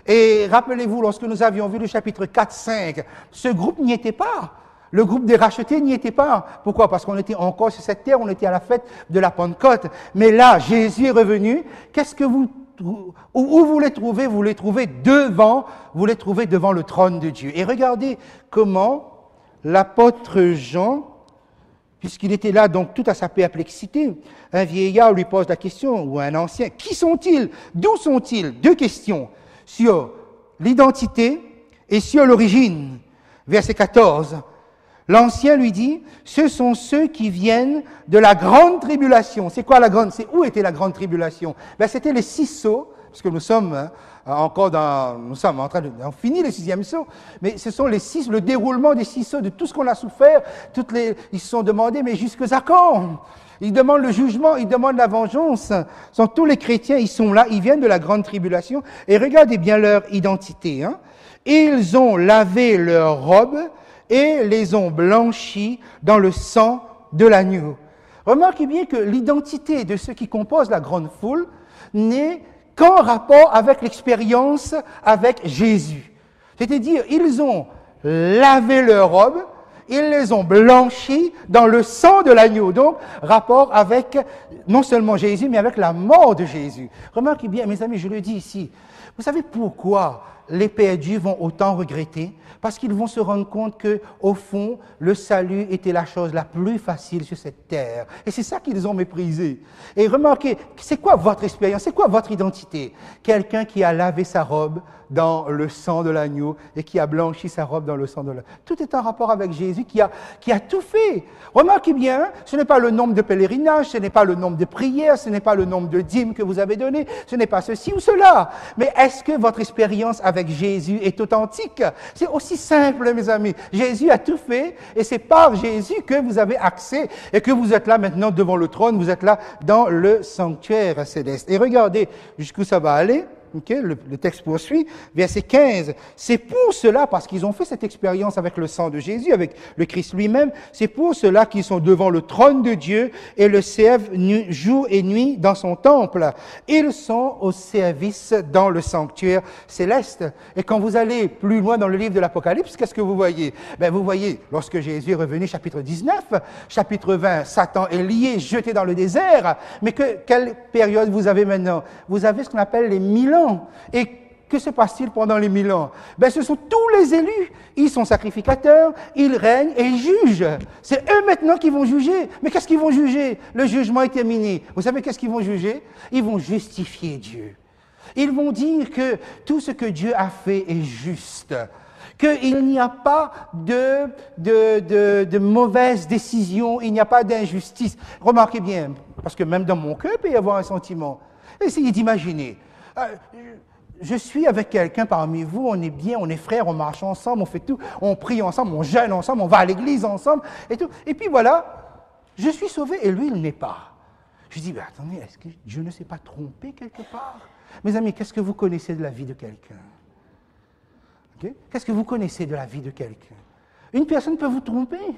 Et rappelez-vous, lorsque nous avions vu le chapitre 4-5, ce groupe n'y était pas. Le groupe des rachetés n'y était pas. Pourquoi? Parce qu'on était encore sur cette terre, on était à la fête de la Pentecôte. Mais là, Jésus est revenu. Où vous les trouvez? Vous les trouvez devant le trône de Dieu. Et regardez comment l'apôtre Jean, puisqu'il était là donc tout à sa perplexité, un vieillard lui pose la question, ou un ancien, qui sont-ils? D'où sont-ils? 2 questions sur l'identité et sur l'origine. Verset 14. L'ancien lui dit, ce sont ceux qui viennent de la grande tribulation. C'est quoi la grande? C'est où était la grande tribulation? C'était les 6 sceaux parce que nous sommes nous sommes en train d'en finir le 6e sceau, mais ce sont le déroulement des 6 sceaux, de tout ce qu'on a souffert, ils se sont demandé, mais jusqu'à quand? Ils demandent le jugement, ils demandent la vengeance. Sont tous les chrétiens, ils sont là, ils viennent de la grande tribulation, et regardez bien leur identité. Ils ont lavé leurs robes et les ont blanchis dans le sang de l'agneau. Remarquez bien que l'identité de ceux qui composent la grande foule n'est qu'en rapport avec l'expérience avec Jésus. C'est-à-dire, ils ont lavé leurs robes, ils les ont blanchis dans le sang de l'agneau. Donc, rapport avec non seulement Jésus, mais avec la mort de Jésus. Remarquez bien, mes amis, je le dis ici, vous savez pourquoi les perdus vont autant regretter? Parce qu'ils vont se rendre compte que, au fond, le salut était la chose la plus facile sur cette terre. Et c'est ça qu'ils ont méprisé. Et remarquez, c'est quoi votre expérience? C'est quoi votre identité? Quelqu'un qui a lavé sa robe dans le sang de l'agneau et qui a blanchi sa robe dans le sang de l'agneau. Tout est en rapport avec Jésus qui a tout fait. Remarquez bien, ce n'est pas le nombre de pèlerinages, ce n'est pas le nombre de prières, ce n'est pas le nombre de dîmes que vous avez donné, ce n'est pas ceci ou cela. Mais est-ce que votre expérience avec Jésus est authentique? C'est aussi simple, mes amis. Jésus a tout fait et c'est par Jésus que vous avez accès et que vous êtes là maintenant devant le trône, vous êtes là dans le sanctuaire céleste. Et regardez jusqu'où ça va aller. Okay, le texte poursuit, verset 15. C'est pour cela, parce qu'ils ont fait cette expérience avec le sang de Jésus, avec le Christ lui-même, c'est pour cela qu'ils sont devant le trône de Dieu et le servent jour et nuit dans son temple. Ils sont au service dans le sanctuaire céleste. Et quand vous allez plus loin dans le livre de l'Apocalypse, qu'est-ce que vous voyez? Vous voyez, lorsque Jésus est revenu, chapitre 19, chapitre 20, Satan est lié, jeté dans le désert. Mais quelle période vous avez maintenant? Vous avez ce qu'on appelle les 1000 ans. Et que se passe-t-il pendant les 1000 ans? Ce sont tous les élus. Ils sont sacrificateurs, ils règnent et ils jugent. C'est eux maintenant qui vont juger. Mais qu'est-ce qu'ils vont juger? Le jugement est terminé. Vous savez qu'est-ce qu'ils vont juger? Ils vont justifier Dieu. Ils vont dire que tout ce que Dieu a fait est juste. Qu'il n'y a pas de mauvaise décision, il n'y a pas d'injustice. Remarquez bien, parce que même dans mon cœur, il peut y avoir un sentiment. Essayez d'imaginer. Je suis avec quelqu'un parmi vous, on est bien, on est frères, on marche ensemble, on fait tout, on prie ensemble, on jeûne ensemble, on va à l'église ensemble, et tout. Et puis voilà, je suis sauvé et lui, il n'est pas. Je dis, attendez, est-ce que Dieu ne s'est pas trompé quelque part? Mes amis, qu'est-ce que vous connaissez de la vie de quelqu'un? Okay? Qu'est-ce que vous connaissez de la vie de quelqu'un? Une personne peut vous tromper.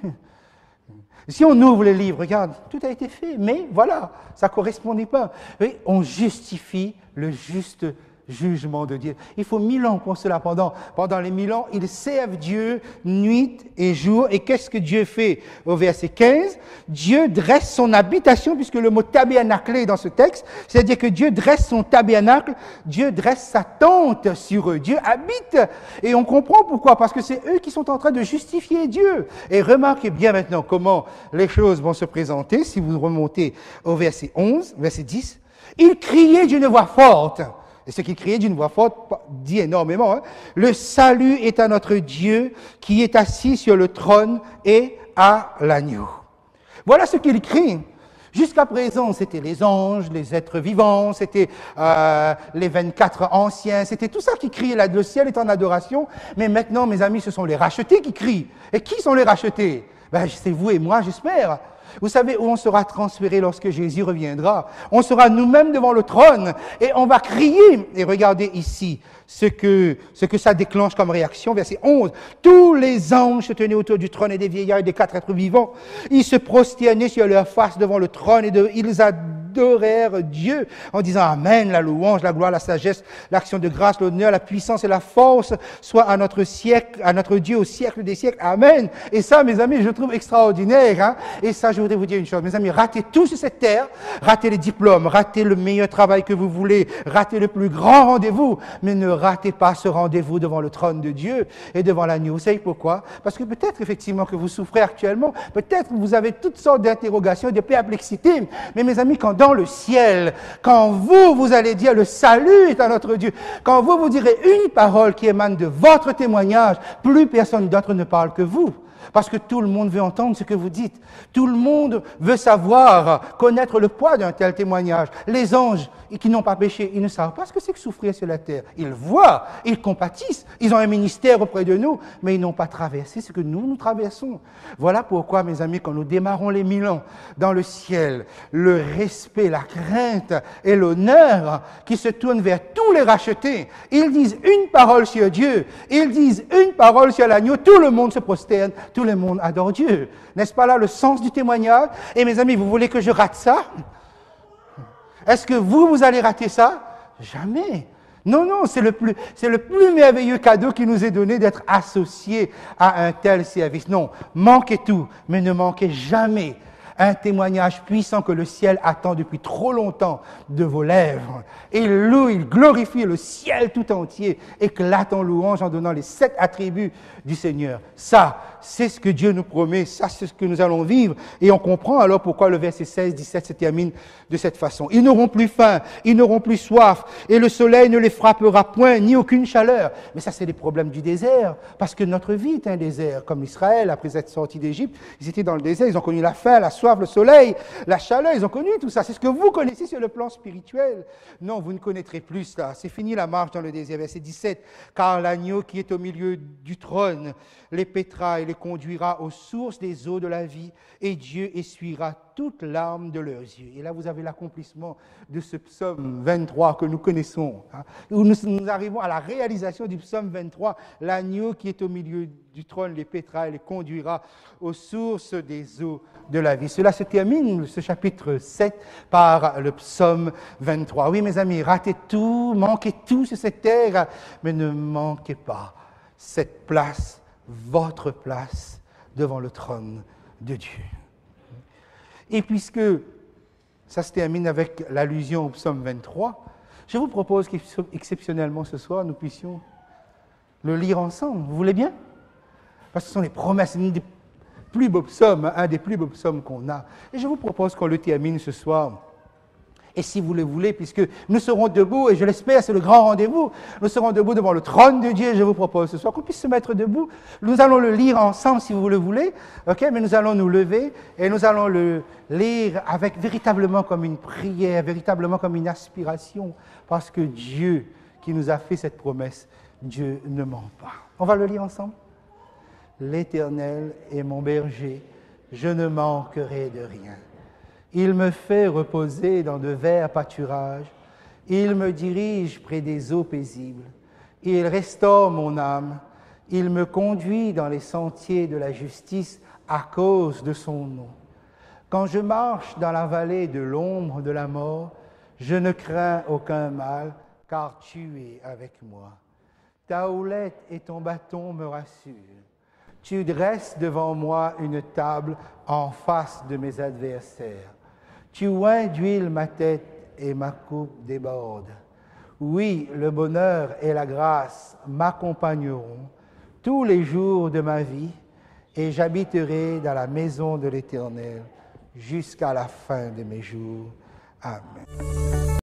Si on ouvre le livre, regarde, tout a été fait, mais voilà, ça ne correspondait pas. Et on justifie le juste jugement de Dieu. Il faut 1000 ans pour cela. Pendant les 1000 ans, ils servent Dieu nuit et jour. Et qu'est-ce que Dieu fait? Au verset 15, Dieu dresse son habitation, puisque le mot tabernacle est dans ce texte, c'est-à-dire que Dieu dresse son tabernacle, Dieu dresse sa tente sur eux. Dieu habite. Et on comprend pourquoi, parce que c'est eux qui sont en train de justifier Dieu. Et remarquez bien maintenant comment les choses vont se présenter. Si vous remontez au verset 11, verset 10, ils criaient d'une voix forte. Et ce qu'il criait d'une voix forte dit énormément. Le salut est à notre Dieu qui est assis sur le trône et à l'agneau. Voilà ce qu'il crie. Jusqu'à présent, c'était les anges, les êtres vivants, c'était les 24 anciens, c'était tout ça qui criait là. Le ciel est en adoration. Mais maintenant, mes amis, ce sont les rachetés qui crient. Et qui sont les rachetés? C'est vous et moi, j'espère. Vous savez où on sera transféré lorsque Jésus reviendra? On sera nous-mêmes devant le trône et on va crier. Et regardez ici ce que ça déclenche comme réaction. Verset 11. Tous les anges se tenaient autour du trône et des vieillards et des 4 êtres vivants. Ils se prosternaient sur leur face devant le trône et ils adorèrent Dieu en disant Amen, la louange, la gloire, la sagesse, l'action de grâce, l'honneur, la puissance et la force soit à notre siècle, à notre Dieu au siècle des siècles. Amen. Et ça, mes amis, je trouve extraordinaire. Et ça, je voudrais vous dire une chose, mes amis, ratez tout sur cette terre, ratez les diplômes, ratez le meilleur travail que vous voulez, ratez le plus grand rendez-vous, mais ne ratez pas ce rendez-vous devant le trône de Dieu et devant l'agneau. Vous savez pourquoi? Parce que peut-être effectivement que vous souffrez actuellement, peut-être que vous avez toutes sortes d'interrogations, de perplexités, mais mes amis, quand dans le ciel, quand vous allez dire le salut est à notre Dieu, quand vous direz une parole qui émane de votre témoignage, plus personne d'autre ne parle que vous. Parce que tout le monde veut entendre ce que vous dites. Tout le monde veut savoir, connaître le poids d'un tel témoignage. Les anges qui n'ont pas péché, ils ne savent pas ce que c'est que souffrir sur la terre. Ils voient, ils compatissent, ils ont un ministère auprès de nous, mais ils n'ont pas traversé ce que nous traversons. Voilà pourquoi, mes amis, quand nous démarrons les 1000 ans dans le ciel, le respect, la crainte et l'honneur qui se tournent vers tous les rachetés, ils disent une parole sur Dieu, ils disent une parole sur l'agneau, tout le monde se prosterne, tout le monde adore Dieu. N'est-ce pas là le sens du témoignage? Et mes amis, vous voulez que je rate ça? Est-ce que vous allez rater ça? Jamais. Non, non, c'est le plus merveilleux cadeau qui nous est donné d'être associés à un tel service. Non, manquez tout, mais ne manquez jamais un témoignage puissant que le ciel attend depuis trop longtemps de vos lèvres. Il loue, il glorifie le ciel tout entier, éclate en louange en donnant les 7 attributs du Seigneur. Ça, c'est ce que Dieu nous promet, ça, c'est ce que nous allons vivre. Et on comprend alors pourquoi le verset 16-17 se termine de cette façon. Ils n'auront plus faim, ils n'auront plus soif, et le soleil ne les frappera point, ni aucune chaleur. Mais ça, c'est les problèmes du désert, parce que notre vie est un désert. Comme Israël, après être sorti d'Égypte, ils étaient dans le désert, ils ont connu la faim, la soif, le soleil, la chaleur, ils ont connu tout ça. C'est ce que vous connaissez sur le plan spirituel. Non, vous ne connaîtrez plus cela. C'est fini la marche dans le désert. Verset 17. Car l'agneau qui est au milieu du trône les paîtra et les conduira aux sources des eaux de la vie, et Dieu essuiera toute larme de leurs yeux. Et là, vous avez l'accomplissement de ce psaume 23 que nous connaissons, hein, où nous arrivons à la réalisation du psaume 23. L'agneau qui est au milieu du trône les paîtra et les conduira aux sources des eaux de la vie. Cela se termine, ce chapitre 7, par le psaume 23. Oui, mes amis, ratez tout, manquez tout sur cette terre, mais ne manquez pas cette place, votre place, devant le trône de Dieu. Et puisque ça se termine avec l'allusion au psaume 23, je vous propose qu'exceptionnellement ce soir, nous puissions le lire ensemble. Vous voulez bien? Parce que ce sont les promesses, un des plus beaux psaumes qu'on a. Et je vous propose qu'on le termine ce soir. Et si vous le voulez, puisque nous serons debout, et je l'espère, c'est le grand rendez-vous, nous serons debout devant le trône de Dieu, je vous propose ce soir qu'on puisse se mettre debout. Nous allons le lire ensemble si vous le voulez, ok? Mais nous allons nous lever et nous allons le lire avec véritablement comme une prière, véritablement comme une aspiration, parce que Dieu qui nous a fait cette promesse, Dieu ne ment pas. On va le lire ensemble? L'Éternel est mon berger, je ne manquerai de rien. Il me fait reposer dans de verts pâturages. Il me dirige près des eaux paisibles. Il restaure mon âme. Il me conduit dans les sentiers de la justice à cause de son nom. Quand je marche dans la vallée de l'ombre de la mort, je ne crains aucun mal, car tu es avec moi. Ta houlette et ton bâton me rassurent. Tu dresses devant moi une table en face de mes adversaires. Tu oins d'huile ma tête et ma coupe déborde. Oui, le bonheur et la grâce m'accompagneront tous les jours de ma vie, et j'habiterai dans la maison de l'Éternel jusqu'à la fin de mes jours. Amen.